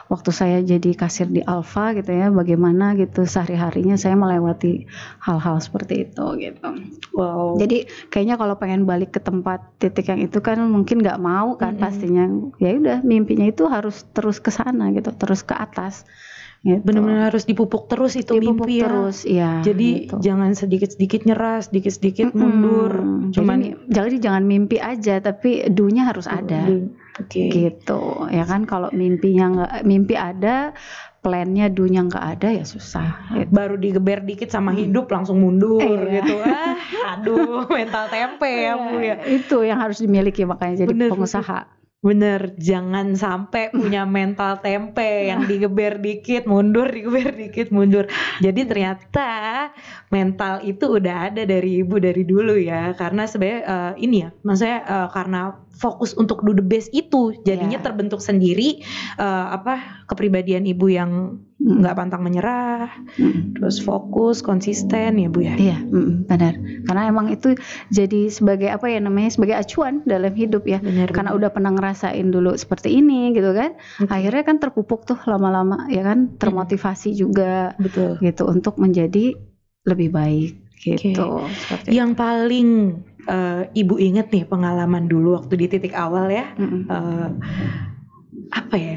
waktu saya jadi kasir di Alfa gitu ya, bagaimana gitu sehari-harinya saya melewati hal-hal seperti itu gitu. Wow. Jadi kayaknya kalau pengen balik ke tempat titik yang itu kan mungkin nggak mau kan pastinya. Ya udah, mimpinya itu harus terus ke sana gitu, terus ke atas. Gitu. Benar-benar harus dipupuk terus itu mimpi terus, ya. Jadi gitu. Jangan sedikit-sedikit nyerah, sedikit-sedikit mundur. Jadi jangan mimpi aja, tapi do-nya harus ada. Gitu. Ya kan, kalau mimpi ada, plannya do-nya nggak ada ya susah. Gitu. Baru digeber dikit sama hidup langsung mundur gitu. Aduh, mental tempe ya Bu ya. Itu yang harus dimiliki makanya jadi pengusaha. Bener, jangan sampai punya mental tempe yang digeber dikit mundur, digeber dikit mundur. Jadi ternyata mental itu udah ada dari ibu dari dulu ya. Karena sebenarnya ini ya, maksudnya karena fokus untuk do the best itu, jadinya terbentuk sendiri kepribadian ibu yang nggak pantang menyerah, terus fokus, konsisten ya Bu ya. Iya, benar. Karena emang itu jadi sebagai sebagai acuan dalam hidup ya. Benar, karena udah pernah ngerasain dulu seperti ini gitu kan. Akhirnya kan terpupuk tuh lama-lama ya kan, termotivasi juga. Betul. Gitu untuk menjadi lebih baik gitu. Yang paling ibu inget nih pengalaman dulu waktu di titik awal ya.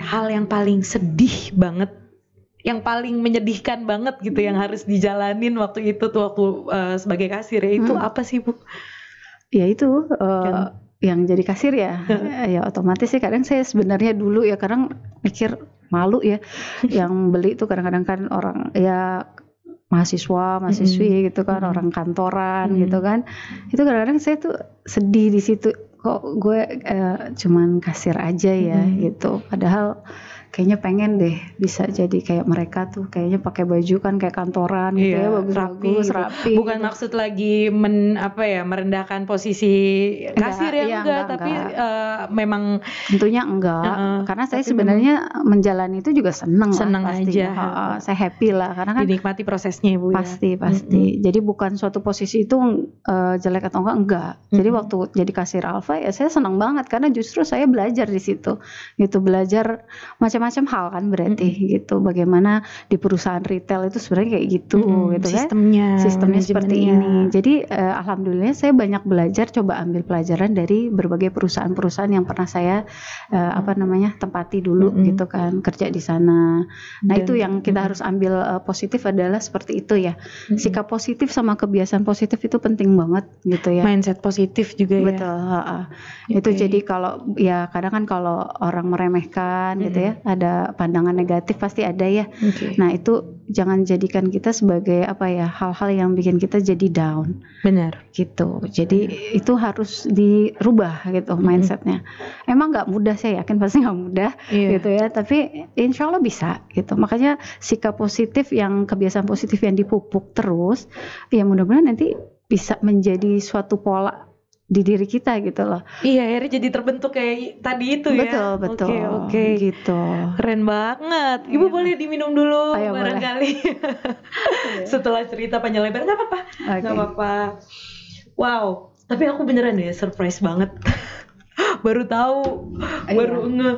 Hal yang paling sedih banget, yang paling menyedihkan banget gitu yang harus dijalanin waktu itu tuh waktu sebagai kasir ya, itu apa sih Bu? Ya itu yang jadi kasir ya. Ya otomatis sih kadang saya sebenarnya dulu ya kadang mikir malu ya. Yang beli tuh kadang-kadang kan orang ya mahasiswi gitu kan, orang kantoran gitu kan. Itu kadang-kadang saya tuh sedih di situ, kok gue cuman kasir aja ya gitu. Padahal kayaknya pengen deh bisa jadi kayak mereka tuh, kayaknya pakai baju kan kayak kantoran gitu ya, bagus-bagus, rapi. Bukan maksud lagi merendahkan posisi kasir enggak, tapi memang tentunya enggak. Karena saya sebenarnya menjalani itu juga senang aja. Saya happy lah karena kan dinikmati prosesnya Bu. Pasti. Jadi bukan suatu posisi itu jelek atau enggak. Jadi waktu jadi kasir Alfa ya saya senang banget karena justru saya belajar di situ. Gitu, belajar macam-macam hal kan berarti gitu. Bagaimana di perusahaan retail itu sebenarnya kayak gitu gitu sistemnya seperti ini. Jadi alhamdulillah saya banyak belajar, coba ambil pelajaran dari berbagai perusahaan-perusahaan yang pernah saya tempati dulu gitu kan, kerja di sana. Nah, itu yang kita harus ambil positif adalah seperti itu ya. Sikap positif sama kebiasaan positif itu penting banget gitu ya. Mindset positif juga ya. Betul, itu jadi kalau ya kadang kan kalau orang meremehkan gitu ya, ada pandangan negatif pasti ada ya. Nah, itu jangan jadikan kita sebagai hal-hal yang bikin kita jadi down. Benar. Gitu. Jadi itu harus dirubah gitu mindsetnya. Emang nggak mudah, saya yakin pasti nggak mudah gitu ya. Tapi insya Allah bisa gitu. Makanya sikap positif kebiasaan positif yang dipupuk terus, ya mudah-mudahan nanti bisa menjadi suatu pola di diri kita gitu loh. Iya, akhirnya jadi terbentuk kayak tadi itu ya. Betul. Oke. Gitu. Keren banget. Ibu boleh diminum dulu barangkali. Setelah cerita panjang lebar, nggak apa-apa. Nggak apa-apa. Wow, tapi aku beneran deh surprise banget. Baru tahu, baru nge.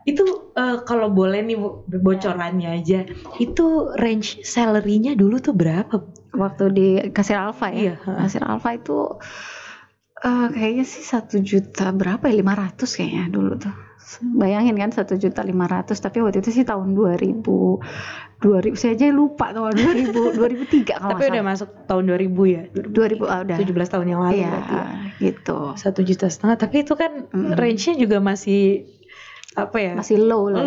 Itu kalau boleh nih Bu, bocorannya aja. Itu range salary-nya dulu tuh berapa? Waktu di kasir Alfa ya. Iya. Kasir Alfa itu kayaknya sih 1 juta berapa ya, 500 kayaknya dulu tuh. Bayangin kan 1,5 juta, tapi waktu itu sih tahun 2000 saya aja lupa tahun 2003 kalau tapi udah masuk tahun 2000 ya. 2000 udah 17 tahun yang lalu ya, gitu. 1,5 juta, tapi itu kan range-nya juga masih masih low lah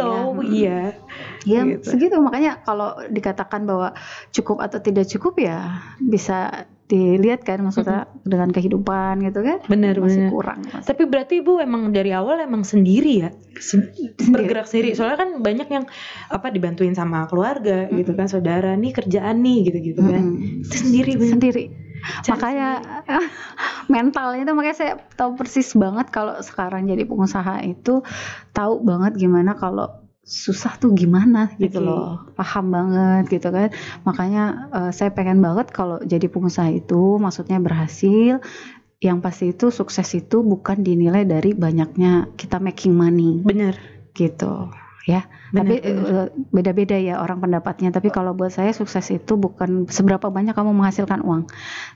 ya. Iya gitu. Segitu, makanya kalau dikatakan bahwa cukup atau tidak cukup ya bisa dilihat kan, maksudnya dengan kehidupan gitu kan. Benar. Kurang. Tapi berarti Ibu emang dari awal emang sendiri ya? Bergerak sendiri. Soalnya kan banyak yang dibantuin sama keluarga gitu kan, saudara nih kerjaan nih gitu-gitu kan. Itu sendiri. Makanya mentalnya itu, makanya saya tahu persis banget kalau sekarang jadi pengusaha itu tahu banget gimana kalau susah tuh gimana gitu loh, paham banget gitu kan. Makanya saya pengen banget kalau jadi pengusaha itu maksudnya berhasil, yang pasti itu sukses itu bukan dinilai dari banyaknya kita making money. Bener gitu ya. Tapi beda-beda ya orang pendapatnya. Tapi kalau buat saya sukses itu bukan seberapa banyak kamu menghasilkan uang,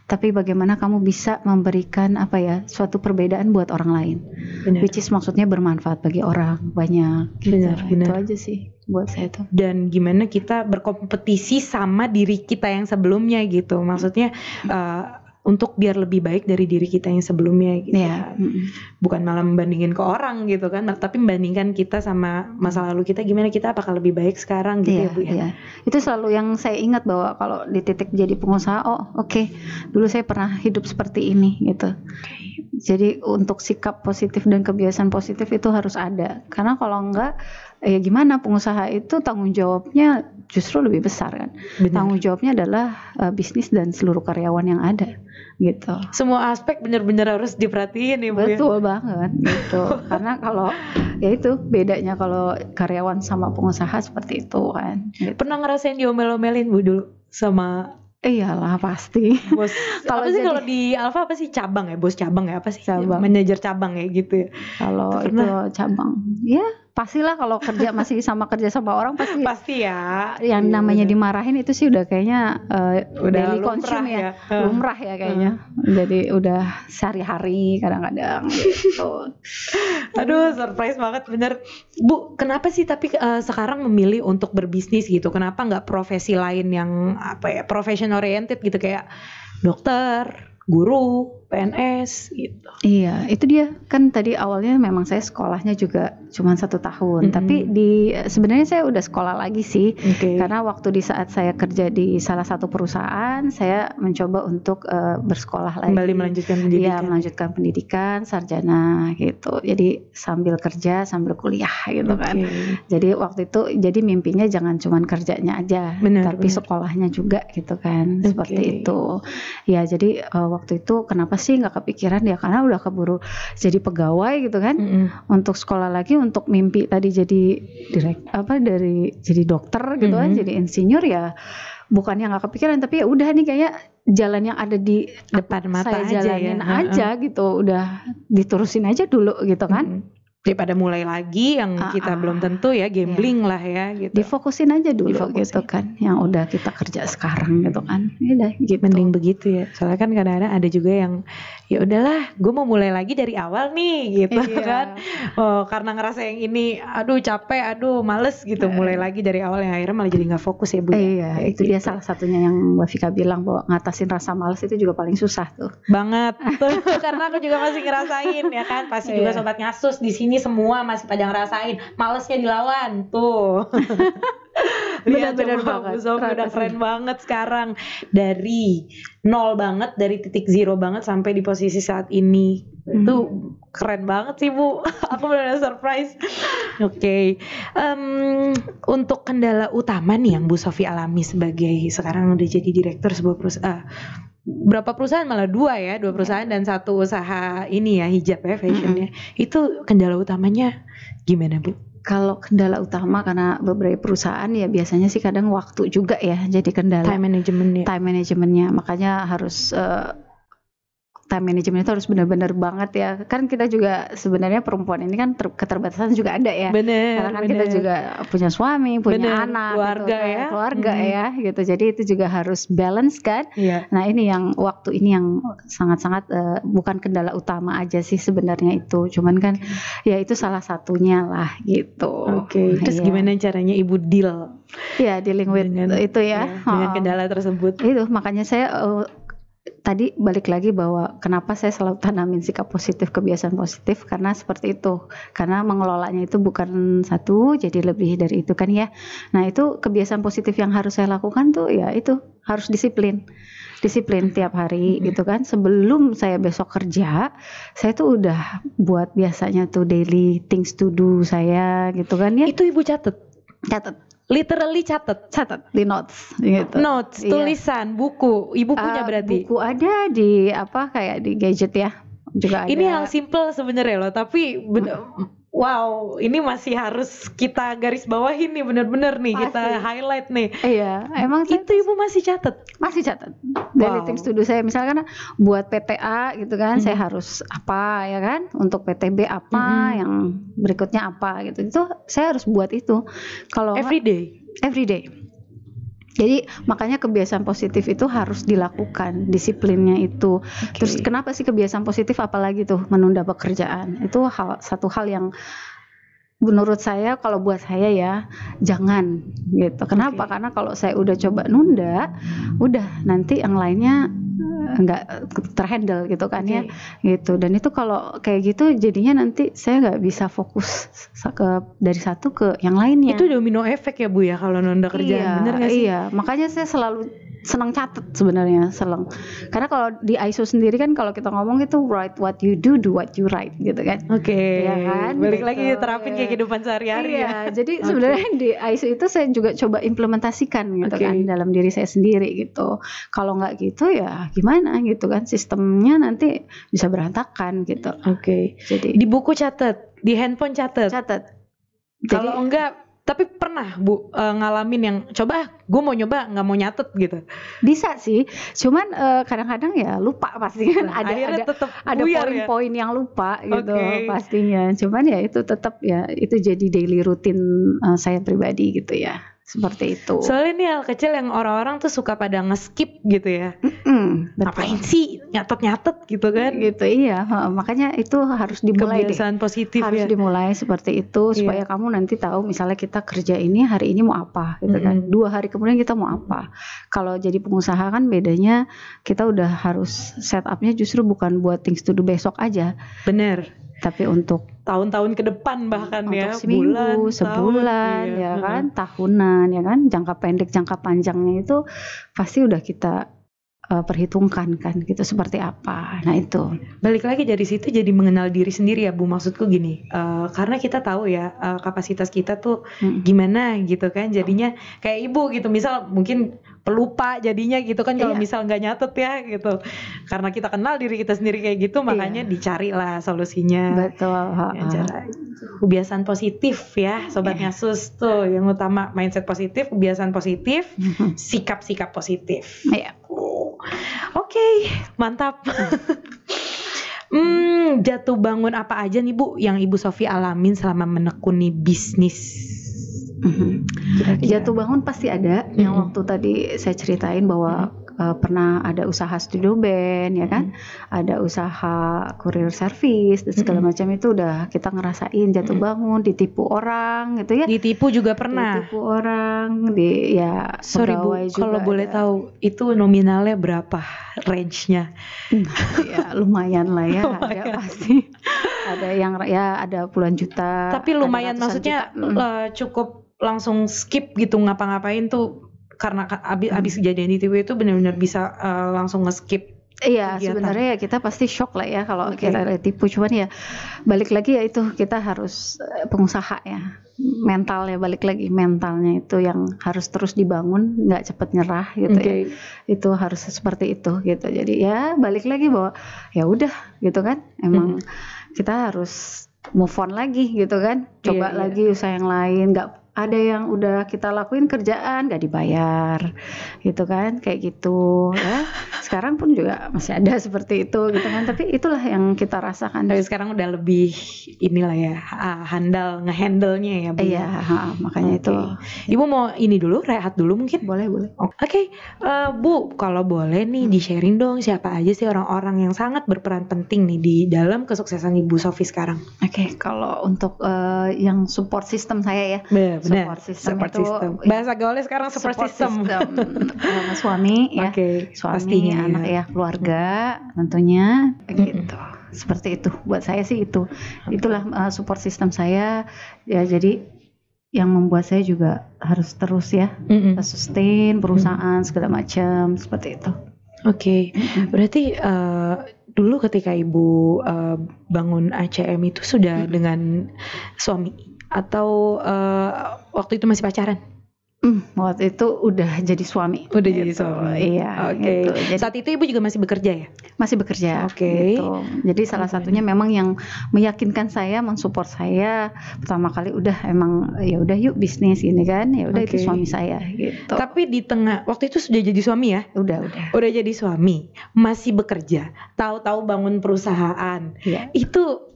tapi bagaimana kamu bisa memberikan suatu perbedaan buat orang lain. Benar. Which is maksudnya bermanfaat bagi orang banyak. Gitu. Benar. Itu aja sih buat saya tuh. Dan gimana kita berkompetisi sama diri kita yang sebelumnya gitu. Maksudnya untuk biar lebih baik dari diri kita yang sebelumnya gitu Iya. kan. Bukan malah membandingin ke orang gitu kan, tapi membandingkan kita sama masa lalu kita, gimana kita apakah lebih baik sekarang gitu Iya, ya Bu ya. iya. Itu selalu yang saya ingat bahwa kalau di titik jadi pengusaha, oke, dulu saya pernah hidup seperti ini gitu. Jadi untuk sikap positif dan kebiasaan positif itu harus ada. Karena kalau enggak, ya gimana, pengusaha itu tanggung jawabnya justru lebih besar kan. Benar. Tanggung jawabnya adalah bisnis dan seluruh karyawan yang ada gitu. Semua aspek benar-benar harus diperhatiin ya Bu ya. Betul banget gitu. Karena kalau ya itu bedanya kalau karyawan sama pengusaha seperti itu kan. Gitu. Pernah ngerasain diomel-omelin Bu dulu sama Iyalah pasti. bos? Kalau apa sih jadi- kalau di Alfa apa sih, cabang ya, bos cabang ya, apa sih, Cabang. manajer cabang ya gitu ya. Kalau itu cabang, ya pastilah kalau kerja masih kerja sama orang pasti. Pasti ya. Yang Iya, namanya bener. dimarahin itu sih udah kayaknya Udah daily lumrah consume ya. lumrah ya kayaknya. Jadi udah sehari-hari kadang-kadang gitu. Aduh, surprise banget bener Bu. Kenapa sih tapi sekarang memilih untuk berbisnis gitu? Kenapa nggak profesi lain yang apa ya, profession oriented gitu, kayak dokter, guru, PNS gitu? Iya, itu dia kan tadi awalnya memang saya sekolahnya juga cuma 1 tahun, tapi sebenarnya saya udah sekolah lagi sih, karena waktu di saat saya kerja di salah satu perusahaan, saya mencoba untuk bersekolah lagi, Kembali melanjutkan pendidikan. Iya, melanjutkan pendidikan sarjana gitu. Jadi sambil kerja sambil kuliah gitu kan. Jadi waktu itu jadi mimpinya jangan cuma kerjanya aja, tapi sekolahnya juga gitu kan, seperti itu. Ya jadi waktu itu kenapa sih nggak kepikiran ya, karena udah keburu jadi pegawai gitu kan, untuk sekolah lagi untuk mimpi tadi jadi jadi dokter gitu kan, jadi insinyur ya bukannya nggak kepikiran, tapi ya udah nih kayak jalan yang ada di depan mata saya aja jalanin ya. aja gitu, udah diterusin aja dulu gitu kan. Daripada mulai lagi yang kita belum tentu ya, gambling lah ya gitu. Difokusin aja dulu gitu kan, yang udah kita kerja sekarang gitu kan. Udah gitu. Mending begitu ya. Soalnya kan kadang-kadang ada juga yang ya udahlah, gue mau mulai lagi dari awal nih gitu kan. Oh, karena ngerasa yang ini aduh capek, aduh males gitu, mulai lagi dari awal, yang akhirnya malah jadi nggak fokus ya Bu. Iya, itu dia salah satunya yang Mbak Vika bilang bahwa ngatasin rasa males itu juga paling susah tuh. Banget. Karena aku juga masih ngerasain ya kan. Pasti juga sobat ngasus di sini semua masih pada ngerasain malesnya dilawan tuh. Benar-benar banget. Bu Sofi udah keren banget sekarang, dari nol banget, dari titik zero banget sampai di posisi saat ini. Itu keren banget sih Bu. Aku benar-benar surprise. Oke. Untuk kendala utama nih yang Bu Sofi alami sebagai sekarang udah jadi direktur sebuah perusahaan, berapa perusahaan, malah 2 perusahaan dan 1 usaha ini ya, hijab ya, fashionnya. Itu kendala utamanya gimana Bu? Kalau kendala utama karena beberapa perusahaan ya biasanya sih kadang waktu juga ya jadi kendala. Time managementnya. Makanya harus time management itu harus benar-benar banget ya. Kan kita juga sebenarnya perempuan ini kan keterbatasan juga ada ya. Karena kan kita juga punya suami, punya anak, keluarga gitu, ya. Keluarga ya gitu. Jadi itu juga harus balance kan. Nah ini yang waktu ini yang sangat-sangat bukan kendala utama aja sih sebenarnya itu. Cuman kan ya itu salah satunya lah gitu. Terus gimana caranya Ibu deal? Ya dealing with itu ya. Dengan kendala tersebut. Itu makanya saya tadi balik lagi bahwa kenapa saya selalu tanamin sikap positif, kebiasaan positif, karena seperti itu. Karena mengelolanya itu bukan satu, jadi lebih dari itu kan ya. Nah itu kebiasaan positif yang harus saya lakukan tuh ya itu harus disiplin tiap hari gitu kan. Sebelum saya besok kerja, saya tuh udah buat biasanya tuh daily things to do saya gitu kan ya. Itu Ibu catat. Literally catat di notes gitu. Notes, tulisan, buku. Ibu punya berarti? Buku ada di kayak di gadget ya. Juga ada. Ini hal simple sebenarnya loh, tapi wow, ini masih harus kita garis bawahi nih, bener-bener nih kita highlight nih. Iya, emang itu Ibu masih catat? Masih catat. Daily things to do saya misalkan buat PTA gitu kan, saya harus apa ya kan, untuk PTB apa, yang berikutnya apa gitu. Itu saya harus buat itu. Kalau every day. Jadi makanya kebiasaan positif itu harus dilakukan, disiplinnya itu. Terus kenapa sih kebiasaan positif, apalagi tuh menunda pekerjaan? Itu satu hal yang menurut saya, kalau buat saya ya jangan gitu. Kenapa? Karena kalau saya udah coba nunda, udah nanti yang lainnya nggak terhandle gitu kan ya, gitu. Dan itu kalau kayak gitu jadinya nanti saya nggak bisa fokus dari satu ke yang lainnya. Itu domino efek ya Bu ya kalau nunda kerjaan, bener nggak sih? Iya, makanya saya selalu senang catat sebenarnya, karena kalau di ISO sendiri kan kalau kita ngomong itu write what you do what you write gitu kan. Ya kan, balik gitu. Lagi terapin kayak kehidupan sehari-hari ya. Jadi sebenarnya di ISO itu saya juga coba implementasikan gitu kan dalam diri saya sendiri gitu. Kalau nggak gitu ya gimana gitu kan, sistemnya nanti bisa berantakan gitu. Jadi di buku catat, di handphone catat. Kalau enggak, tapi pernah Bu ngalamin yang coba gue mau nyoba nggak mau nyatet gitu? Bisa sih, cuman kadang-kadang ya lupa pasti kan, ada poin-poin yang lupa gitu pastinya. Cuman ya itu tetap ya itu jadi daily routine saya pribadi gitu ya. Seperti itu. Soalnya ini hal kecil yang orang-orang tuh suka pada nge-skip gitu ya. Ngapain sih nyatet-nyatet gitu kan? Gitu iya. Makanya itu harus dimulai kebiasaan positif harus dimulai seperti itu supaya kamu nanti tahu misalnya kita kerja ini hari ini mau apa gitu kan. 2 hari kemudian kita mau apa. Kalau jadi pengusaha kan bedanya kita udah harus setupnya justru bukan buat things to do besok aja. Bener. Tapi untuk tahun-tahun ke depan bahkan untuk ya, seminggu, sebulan, ya kan, tahunan, ya kan, jangka pendek, jangka panjangnya itu pasti udah kita perhitungkan kan, gitu seperti apa. Nah itu. Balik lagi dari situ jadi mengenal diri sendiri ya Bu, maksudku gini, karena kita tahu ya kapasitas kita tuh gimana gitu kan, jadinya kayak Ibu gitu, misal mungkin pelupa jadinya gitu kan kalau misal nggak nyatet ya gitu, karena kita kenal diri kita sendiri kayak gitu, makanya dicari lah solusinya. Betul. Kebiasaan positif ya Sobat Ngasus tuh yang utama, mindset positif, kebiasaan positif, sikap-sikap positif. Oke, mantap. Jatuh bangun apa aja nih Bu yang Ibu Sofi alamin selama menekuni bisnis? Jatuh bangun pasti ada. Yang waktu tadi saya ceritain bahwa pernah ada usaha studio band ya kan, ada usaha courier service dan segala macam, itu udah kita ngerasain jatuh bangun, ditipu orang gitu ya. Ditipu juga pernah. Ditipu orang, sorry Bu, kalau boleh tahu itu nominalnya berapa range-nya? Ya lumayan lah ya, ada pasti. Ada yang ya ada puluhan juta. Tapi lumayan maksudnya cukup langsung skip gitu ngapa-ngapain tuh, karena abis kejadian di TV itu benar-benar bisa langsung nge-skip. Iya, sebenarnya ya kita pasti shock lah ya kalau kita ditipu. Cuman ya balik lagi ya itu kita harus pengusaha ya, mentalnya balik lagi, mentalnya itu yang harus terus dibangun, nggak cepet nyerah gitu ya. Itu harus seperti itu gitu. Jadi ya balik lagi bahwa ya udah gitu kan, emang kita harus move on lagi gitu kan, coba lagi usaha yang lain. Nggak ada yang udah kita lakuin kerjaan gak dibayar gitu kan, kayak gitu ya. Sekarang pun juga masih ada seperti itu gitu kan, tapi itulah yang kita rasakan. Tapi sekarang udah lebih inilah ya, ngehandle-nya ya Bu. Iya, makanya itu. Ibu mau ini dulu, rehat dulu mungkin? Boleh. Oke, Bu, kalau boleh nih di-sharing dong siapa aja sih orang-orang yang sangat berperan penting nih di dalam kesuksesan Ibu Sofi sekarang? Oke, kalau untuk yang support system saya ya. Benar. Support system. Bahasa gaulnya sekarang support system. Suami ya. Suami, pastinya, anak ya, keluarga tentunya gitu. Seperti itu. Buat saya sih itu. Itulah support system saya ya, jadi yang membuat saya juga harus terus ya sustain perusahaan segala macam seperti itu. Berarti dulu ketika Ibu bangun ACM itu sudah dengan suami atau waktu itu masih pacaran? Waktu itu udah jadi suami. Udah jadi suami. Iya. Gitu. Jadi, saat itu Ibu juga masih bekerja ya? Masih bekerja. Gitu. Jadi salah satunya memang yang meyakinkan saya, mensupport saya pertama kali udah emang ya udah yuk bisnis gini kan. Ya udah itu suami saya gitu. Tapi di tengah waktu itu sudah jadi suami ya? Udah jadi suami, masih bekerja, tahu-tahu bangun perusahaan. Itu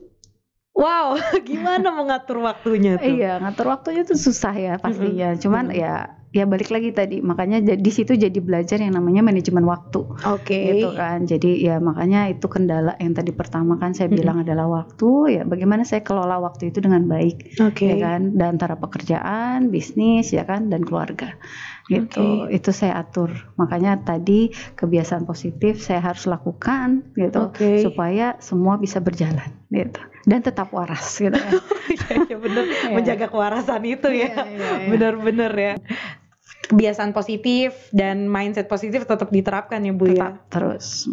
wow, gimana mengatur waktunya tuh? Iya, ngatur waktunya tuh susah ya pastinya. Cuman ya ya balik lagi tadi, makanya di situ jadi belajar yang namanya manajemen waktu. Gitu kan. Jadi ya makanya itu kendala yang tadi pertama kan saya bilang adalah waktu. Ya bagaimana saya kelola waktu itu dengan baik, ya kan, dan antara pekerjaan, bisnis, ya kan, dan keluarga. Gitu. Itu saya atur. Makanya tadi kebiasaan positif saya harus lakukan gitu supaya semua bisa berjalan gitu. Dan tetap waras gitu ya. Ya benar, menjaga kewarasan itu ya. Benar-benar ya. Kebiasaan positif dan mindset positif tetap diterapkan ya Bu ya. Terus.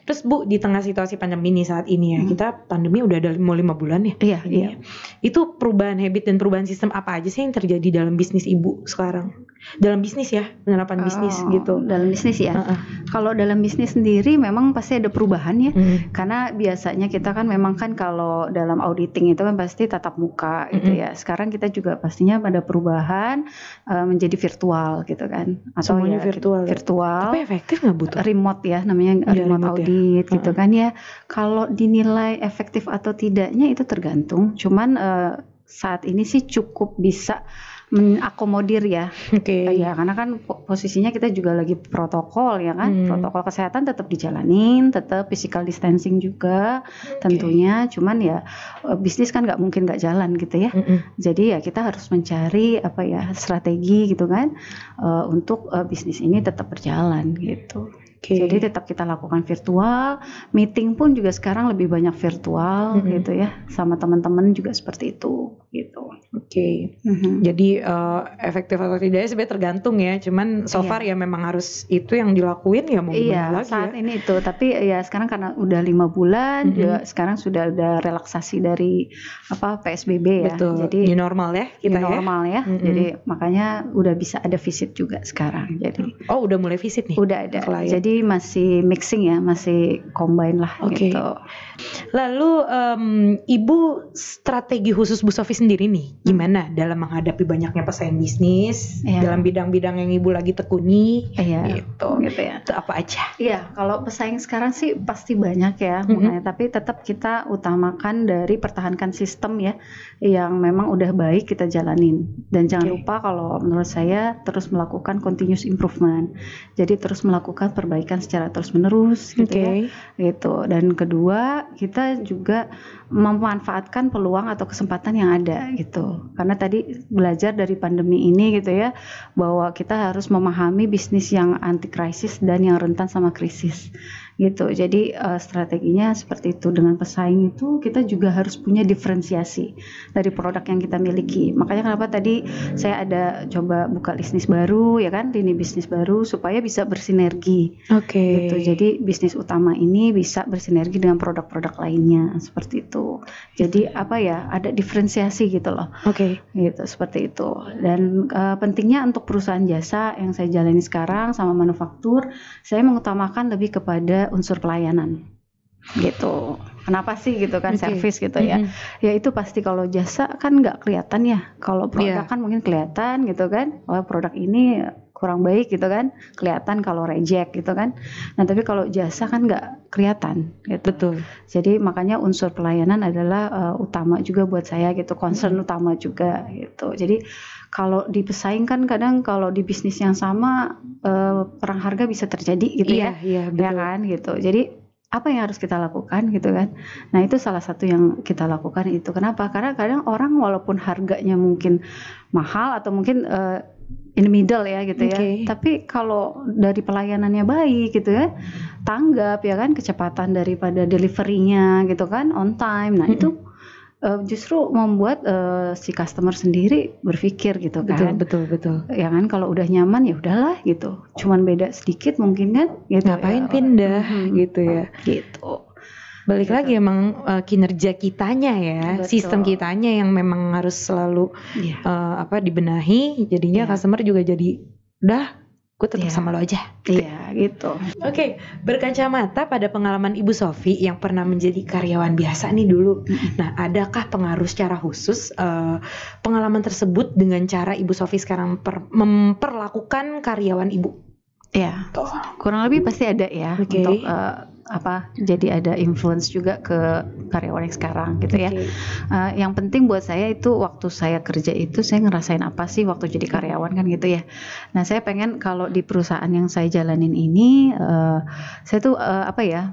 Terus Bu, di tengah situasi pandemi ini saat ini ya, kita pandemi udah ada mau 5 bulan ya. Iya. Itu perubahan habit dan perubahan sistem apa aja sih yang terjadi dalam bisnis Ibu sekarang? Dalam bisnis ya, penerapan bisnis gitu. Dalam bisnis ya. Kalau dalam bisnis sendiri memang pasti ada perubahan ya. Karena biasanya kita kan memang kan kalau dalam auditing itu kan pasti tatap muka gitu ya. Sekarang kita juga pastinya ada perubahan menjadi virtual gitu kan. Atau semuanya ya, virtual. Tapi efektif nggak Bu? Remote ya, namanya remote audit ya. Gitu kan ya. Kalau dinilai efektif atau tidaknya itu tergantung. Cuman saat ini sih cukup bisa mengakomodir ya. Ya karena kan posisinya kita juga lagi protokol ya kan. Protokol kesehatan tetap dijalanin, tetap physical distancing juga tentunya. Cuman ya bisnis kan nggak mungkin nggak jalan gitu ya. Jadi ya kita harus mencari apa ya strategi gitu kan untuk bisnis ini tetap berjalan gitu. Jadi tetap kita lakukan virtual, meeting pun juga sekarang lebih banyak virtual gitu ya, sama teman-teman juga seperti itu gitu. Jadi efektif atau tidaknya sebenarnya tergantung ya, cuman so far ya memang harus itu yang dilakuin ya mau gimana lagi saat ini itu, tapi ya sekarang karena udah 5 bulan juga sekarang sudah ada relaksasi dari PSBB ya. Jadi new normal ya kita normal ya. Jadi makanya udah bisa ada visit juga sekarang. Jadi udah mulai visit nih. Udah ada. Jadi masih mixing ya, masih combine lah gitu. Lalu Ibu strategi khusus Bu Sofi sendiri nih gimana dalam menghadapi banyaknya pesaing bisnis dalam bidang-bidang yang Ibu lagi tekuni gitu ya. Itu apa aja? Iya, kalau pesaing sekarang sih pasti banyak ya, makanya tapi tetap kita utamakan dari pertahankan sistem ya yang memang udah baik kita jalanin. Dan jangan lupa kalau menurut saya terus melakukan continuous improvement. Jadi terus melakukan perbaikan secara terus-menerus gitu ya. Gitu. Dan kedua, kita juga memanfaatkan peluang atau kesempatan yang ada gitu. Karena tadi belajar dari pandemi ini gitu ya, bahwa kita harus memahami bisnis yang anti krisis dan yang rentan sama krisis. Gitu. Jadi strateginya seperti itu. Dengan pesaing itu kita juga harus punya diferensiasi dari produk yang kita miliki. Makanya kenapa tadi saya ada coba buka bisnis baru ya kan, lini bisnis baru supaya bisa bersinergi. Gitu. Jadi bisnis utama ini bisa bersinergi dengan produk-produk lainnya seperti itu. Jadi ada diferensiasi gitu loh. Gitu seperti itu. Dan pentingnya untuk perusahaan jasa yang saya jalani sekarang sama manufaktur, saya mengutamakan lebih kepada unsur pelayanan gitu. Kenapa sih gitu kan, service gitu ya. Ya itu pasti kalau jasa kan nggak kelihatan ya. Kalau produk kan mungkin kelihatan gitu kan. Produk ini kurang baik gitu kan, kelihatan kalau reject gitu kan. Nah tapi kalau jasa kan nggak kelihatan gitu. Betul. Jadi makanya unsur pelayanan adalah utama juga buat saya gitu, concern utama juga gitu. Jadi kalau di pesaing kan kadang kalau di bisnis yang sama perang harga bisa terjadi gitu ya kan gitu. Jadi apa yang harus kita lakukan gitu kan. Nah itu salah satu yang kita lakukan itu. Kenapa? Karena kadang orang walaupun harganya mungkin mahal atau mungkin in the middle ya gitu ya. Tapi kalau dari pelayanannya baik gitu ya, tanggap ya kan, kecepatan daripada deliverynya gitu kan, on time. Nah itu justru membuat si customer sendiri berpikir gitu kan. Betul. Ya kan kalau udah nyaman ya udahlah gitu. Cuman beda sedikit mungkin kan gitu. Ngapain pindah gitu ya. Gitu. Balik lagi emang kinerja kitanya ya, sistem kitanya yang memang harus selalu dibenahi. Jadinya customer juga jadi udah gue tetap sama lo aja. Iya gitu. Berkacamata pada pengalaman Ibu Sofi yang pernah menjadi karyawan biasa nih dulu. Nah, adakah pengaruh secara khusus pengalaman tersebut dengan cara Ibu Sofi sekarang memperlakukan karyawan Ibu? Ya, kurang lebih pasti ada ya. Untuk jadi ada influence juga ke karyawan yang sekarang gitu ya. Yang penting buat saya itu waktu saya kerja itu saya ngerasain apa sih waktu jadi karyawan kan gitu ya. Nah saya pengen kalau di perusahaan yang saya jalanin ini saya tuh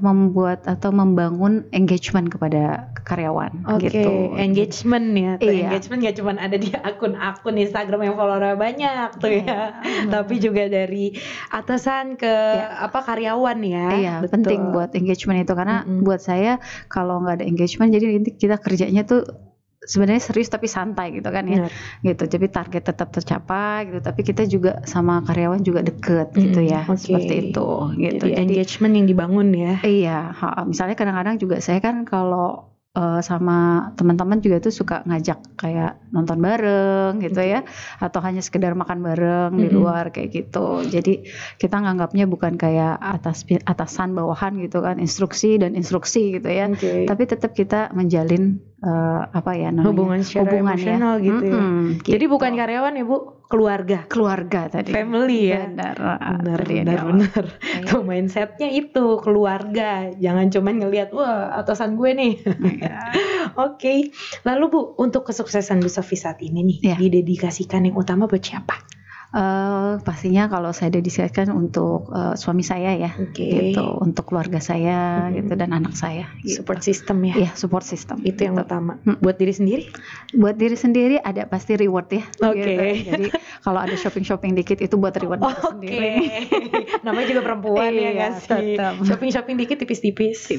membuat atau membangun engagement kepada karyawan gitu. Engagement ya. Engagement gak cuma ada di akun-akun Instagram yang follower banyak tuh ya, tapi juga dari atasan ke karyawan ya. Iya, penting buat engagement itu karena buat saya kalau nggak ada engagement jadi nanti kita kerjanya tuh sebenarnya serius tapi santai gitu kan ya. Gitu. Jadi target tetap tercapai gitu, tapi kita juga sama karyawan juga deket gitu ya. Seperti itu gitu. Jadi engagement yang dibangun ya. Iya, misalnya kadang-kadang juga saya kan kalau sama teman-teman juga tuh suka ngajak kayak nonton bareng gitu ya, atau hanya sekedar makan bareng di luar kayak gitu. Jadi kita nganggapnya bukan kayak atasan bawahan gitu kan, instruksi gitu ya. Tapi tetap kita menjalin hubungan emosional ya. gitu ya. Gitu. Jadi bukan karyawan ya Bu, keluarga tadi. Family ya. Benar. Tuh mindsetnya itu keluarga. Jangan cuman ngelihat wah atasan gue nih. Oke. Lalu Bu, untuk kesuksesan Bu Sofi saat ini nih, didedikasikan yang utama buat siapa? Pastinya kalau saya dedikasikan untuk suami saya ya, gitu, untuk keluarga saya gitu dan anak saya. Gitu. Support system ya. Iya, support system. Itu yang utama. Buat diri sendiri? Buat diri sendiri ada pasti reward ya. Gitu. Jadi kalau ada shopping dikit itu buat reward diri sendiri. Namanya juga perempuan ya nggak sih. Shopping dikit tipis-tipis.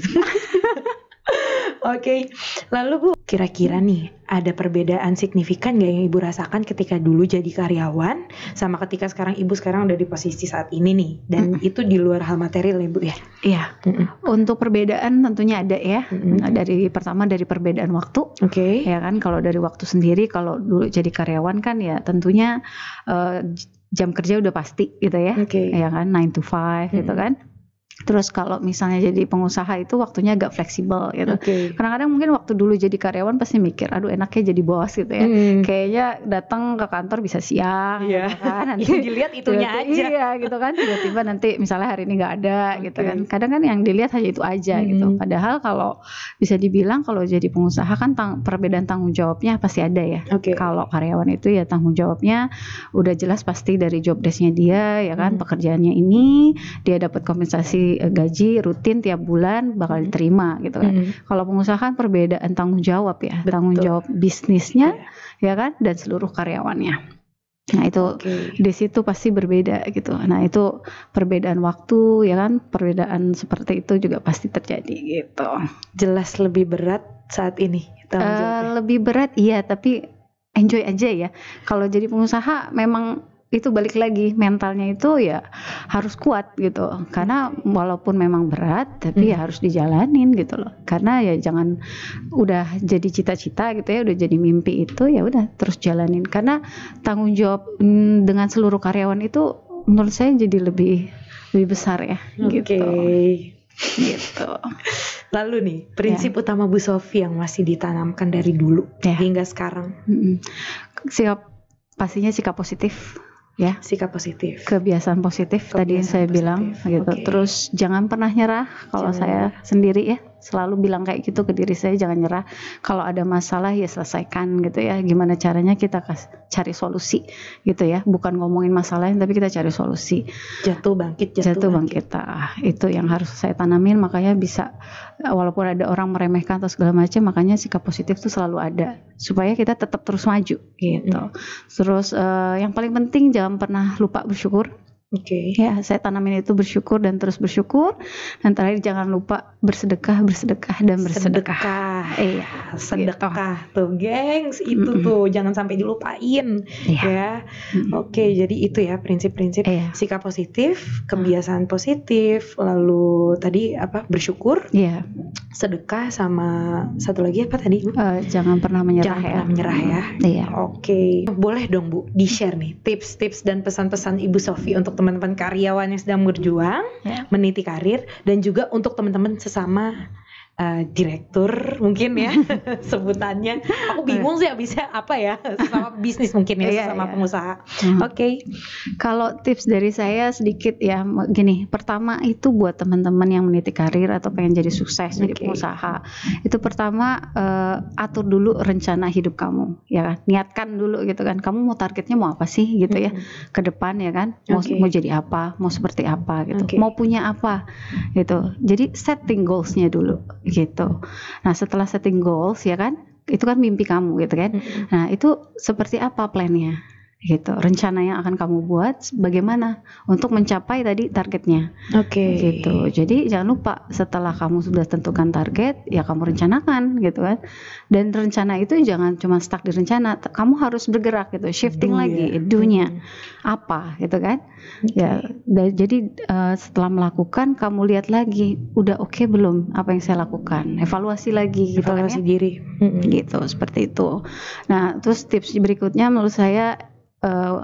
Lalu Bu, kira-kira nih ada perbedaan signifikan gak yang Ibu rasakan ketika dulu jadi karyawan sama ketika sekarang Ibu udah di posisi saat ini nih, dan itu di luar hal material ya Bu ya? Iya. Untuk perbedaan tentunya ada ya. Pertama dari perbedaan waktu. Ya kan, kalau dari waktu sendiri kalau dulu jadi karyawan kan ya tentunya jam kerja udah pasti gitu ya. Ya kan 9 to 5 gitu kan. Terus kalau misalnya jadi pengusaha itu waktunya agak fleksibel gitu. Kadang-kadang mungkin waktu dulu jadi karyawan pasti mikir, aduh enaknya jadi bos gitu ya. Kayaknya datang ke kantor bisa siang, gitu kan. Nanti yang dilihat itunya aja. Iya gitu kan. Tiba-tiba nanti misalnya hari ini nggak ada gitu kan. Kadang kan yang dilihat hanya itu aja gitu. Padahal kalau bisa dibilang kalau jadi pengusaha kan perbedaan tanggung jawabnya pasti ada ya. Kalau karyawan itu ya tanggung jawabnya udah jelas pasti dari job desk-nya dia ya kan. Pekerjaannya ini dia dapat kompensasi gaji rutin tiap bulan bakal diterima gitu kan. Kalau pengusaha kan perbedaan tanggung jawab ya. Tanggung jawab bisnisnya ya kan dan seluruh karyawannya. Nah itu di situ pasti berbeda gitu. Nah itu perbedaan waktu ya kan, perbedaan seperti itu juga pasti terjadi gitu. Jelas lebih berat saat ini tanggung jawabnya. Lebih berat iya, tapi enjoy aja ya. Kalau jadi pengusaha memang itu balik lagi mentalnya itu ya harus kuat gitu, karena walaupun memang berat tapi ya harus dijalanin gitu loh, karena ya jangan udah jadi cita-cita gitu ya, udah jadi mimpi itu ya udah terus jalanin, karena tanggung jawab dengan seluruh karyawan itu menurut saya jadi lebih besar ya gitu. Lalu nih prinsip utama Bu Sofi yang masih ditanamkan dari dulu hingga sekarang? Pastinya sikap positif. Ya, sikap positif, kebiasaan positif tadi yang saya bilang gitu. Terus jangan pernah nyerah. Kalau saya sendiri ya selalu bilang kayak gitu ke diri saya, jangan nyerah. Kalau ada masalah ya selesaikan gitu ya. Gimana caranya kita cari solusi gitu ya. Bukan ngomongin masalahnya tapi kita cari solusi. Jatuh bangkit. Itu yang harus saya tanamin, makanya bisa walaupun ada orang meremehkan atau segala macam, makanya sikap positif itu selalu ada supaya kita tetap terus maju gitu. Terus yang paling penting jangan pernah lupa bersyukur. Ya, saya tanamin itu bersyukur dan terus bersyukur. Dan terakhir jangan lupa bersedekah. Iya, sedekah tuh, gengs. Itu tuh jangan sampai dilupain ya. Jadi itu ya prinsip-prinsip sikap positif, kebiasaan positif, lalu tadi apa? Bersyukur. Sedekah, sama satu lagi apa tadi? Jangan pernah menyerah. Jangan pernah menyerah ya. Boleh dong Bu di-share nih tips-tips dan pesan-pesan Ibu Sofi untuk teman-teman karyawan yang sedang berjuang meniti karir, dan juga untuk teman-teman sesama direktur mungkin ya sebutannya. Aku bingung sih abisnya apa ya, sesama bisnis mungkin ya, sesama pengusaha. Oke. Kalau tips dari saya sedikit ya, gini, pertama itu buat teman-teman yang meniti karir atau pengen jadi sukses jadi pengusaha, itu pertama atur dulu rencana hidup kamu, ya kan, niatkan dulu gitu kan, kamu mau targetnya mau apa sih gitu ya ke depan ya kan, mau jadi apa, mau seperti apa gitu, mau punya apa gitu, jadi setting goalsnya dulu gitu. Nah setelah setting goals ya kan, itu kan mimpi kamu gitu kan. Nah itu seperti apa plannya gitu, rencana yang akan kamu buat bagaimana untuk mencapai tadi targetnya. Gitu. Jadi jangan lupa setelah kamu sudah tentukan target, ya kamu rencanakan gitu kan. Dan rencana itu jangan cuma stuck di rencana, kamu harus bergerak gitu, shifting lagi, do-nya apa gitu kan. Ya, jadi setelah melakukan kamu lihat lagi, udah oke belum apa yang saya lakukan, evaluasi lagi gitu, evaluasi diri. Gitu, seperti itu. Nah, terus tips berikutnya menurut saya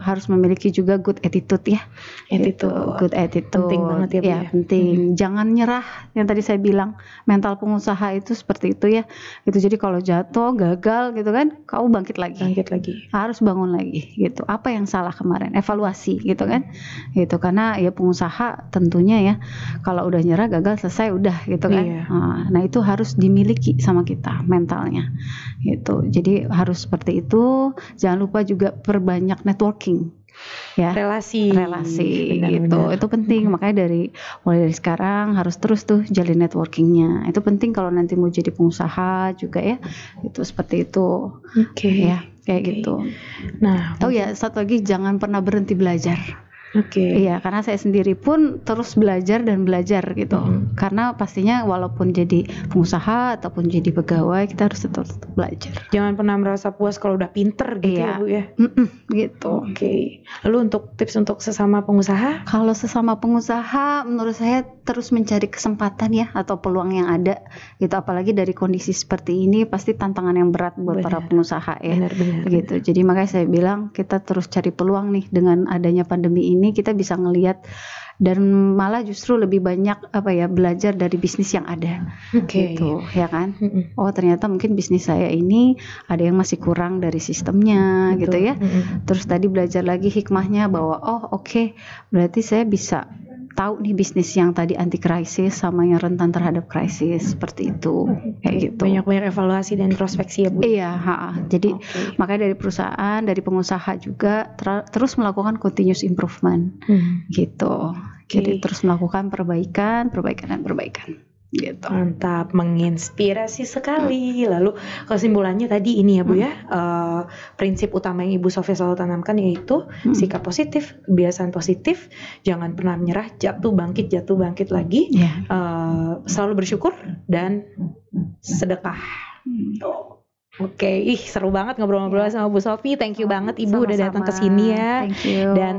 harus memiliki juga good attitude ya. Good attitude. Penting banget ya, Bu, ya. Penting. Jangan nyerah. Yang tadi saya bilang, mental pengusaha itu seperti itu ya. Gitu. Jadi kalau jatuh, gagal gitu kan, kamu bangkit lagi. Harus bangun lagi gitu. Apa yang salah kemarin? Evaluasi gitu kan. Gitu. Karena ya pengusaha tentunya ya, kalau udah nyerah, gagal, selesai, udah gitu kan. Nah, itu harus dimiliki sama kita mentalnya. Gitu. Jadi harus seperti itu. Jangan lupa juga perbanyak networking ya, relasi gitu, itu penting. Makanya mulai dari sekarang harus terus tuh jalin networkingnya, itu penting kalau nanti mau jadi pengusaha juga ya, itu seperti itu. Ya kayak gitu. Nah, ya satu lagi, jangan pernah berhenti belajar. Iya, karena saya sendiri pun terus belajar dan belajar gitu. Karena pastinya walaupun jadi pengusaha ataupun jadi pegawai, kita harus tetap belajar. Jangan pernah merasa puas kalau udah pinter gitu ya Bu ya. Gitu. Lalu untuk tips untuk sesama pengusaha? Kalau sesama pengusaha, menurut saya terus mencari kesempatan ya, atau peluang yang ada gitu. Apalagi dari kondisi seperti ini, pasti tantangan yang berat buat para pengusaha ya. Gitu. Jadi makanya saya bilang kita terus cari peluang nih, dengan adanya pandemi ini kita bisa ngelihat dan malah justru lebih banyak belajar dari bisnis yang ada. Gitu ya kan. Oh ternyata mungkin bisnis saya ini ada yang masih kurang dari sistemnya. Gitu ya. Terus tadi belajar lagi hikmahnya bahwa berarti saya bisa tahu nih bisnis yang tadi anti krisis sama yang rentan terhadap krisis, seperti itu. Kayak gitu. Banyak evaluasi dan introspeksi ya Bu. Iya, jadi makanya dari perusahaan, dari pengusaha juga terus melakukan continuous improvement. Gitu. Jadi terus melakukan perbaikan gitu. Mantap, menginspirasi sekali. Lalu kesimpulannya tadi ini ya Bu ya, prinsip utama yang Ibu Sofia selalu tanamkan yaitu sikap positif, kebiasaan positif, jangan pernah menyerah, jatuh bangkit lagi, selalu bersyukur dan sedekah. Seru banget ngobrol-ngobrol sama Bu Sofi. Thank you banget Ibu udah datang ke sini ya. Thank you. Dan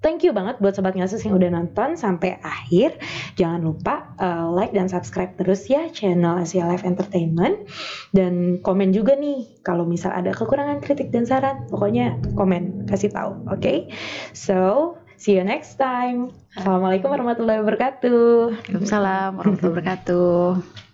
thank you banget buat Sobat Ngasus yang udah nonton sampai akhir. Jangan lupa like dan subscribe terus ya channel Asia Live Entertainment. Dan komen juga nih kalau misal ada kekurangan, kritik dan saran. Pokoknya komen, kasih tahu. So see you next time. Assalamualaikum warahmatullahi wabarakatuh. Waalaikumsalam warahmatullahi wabarakatuh.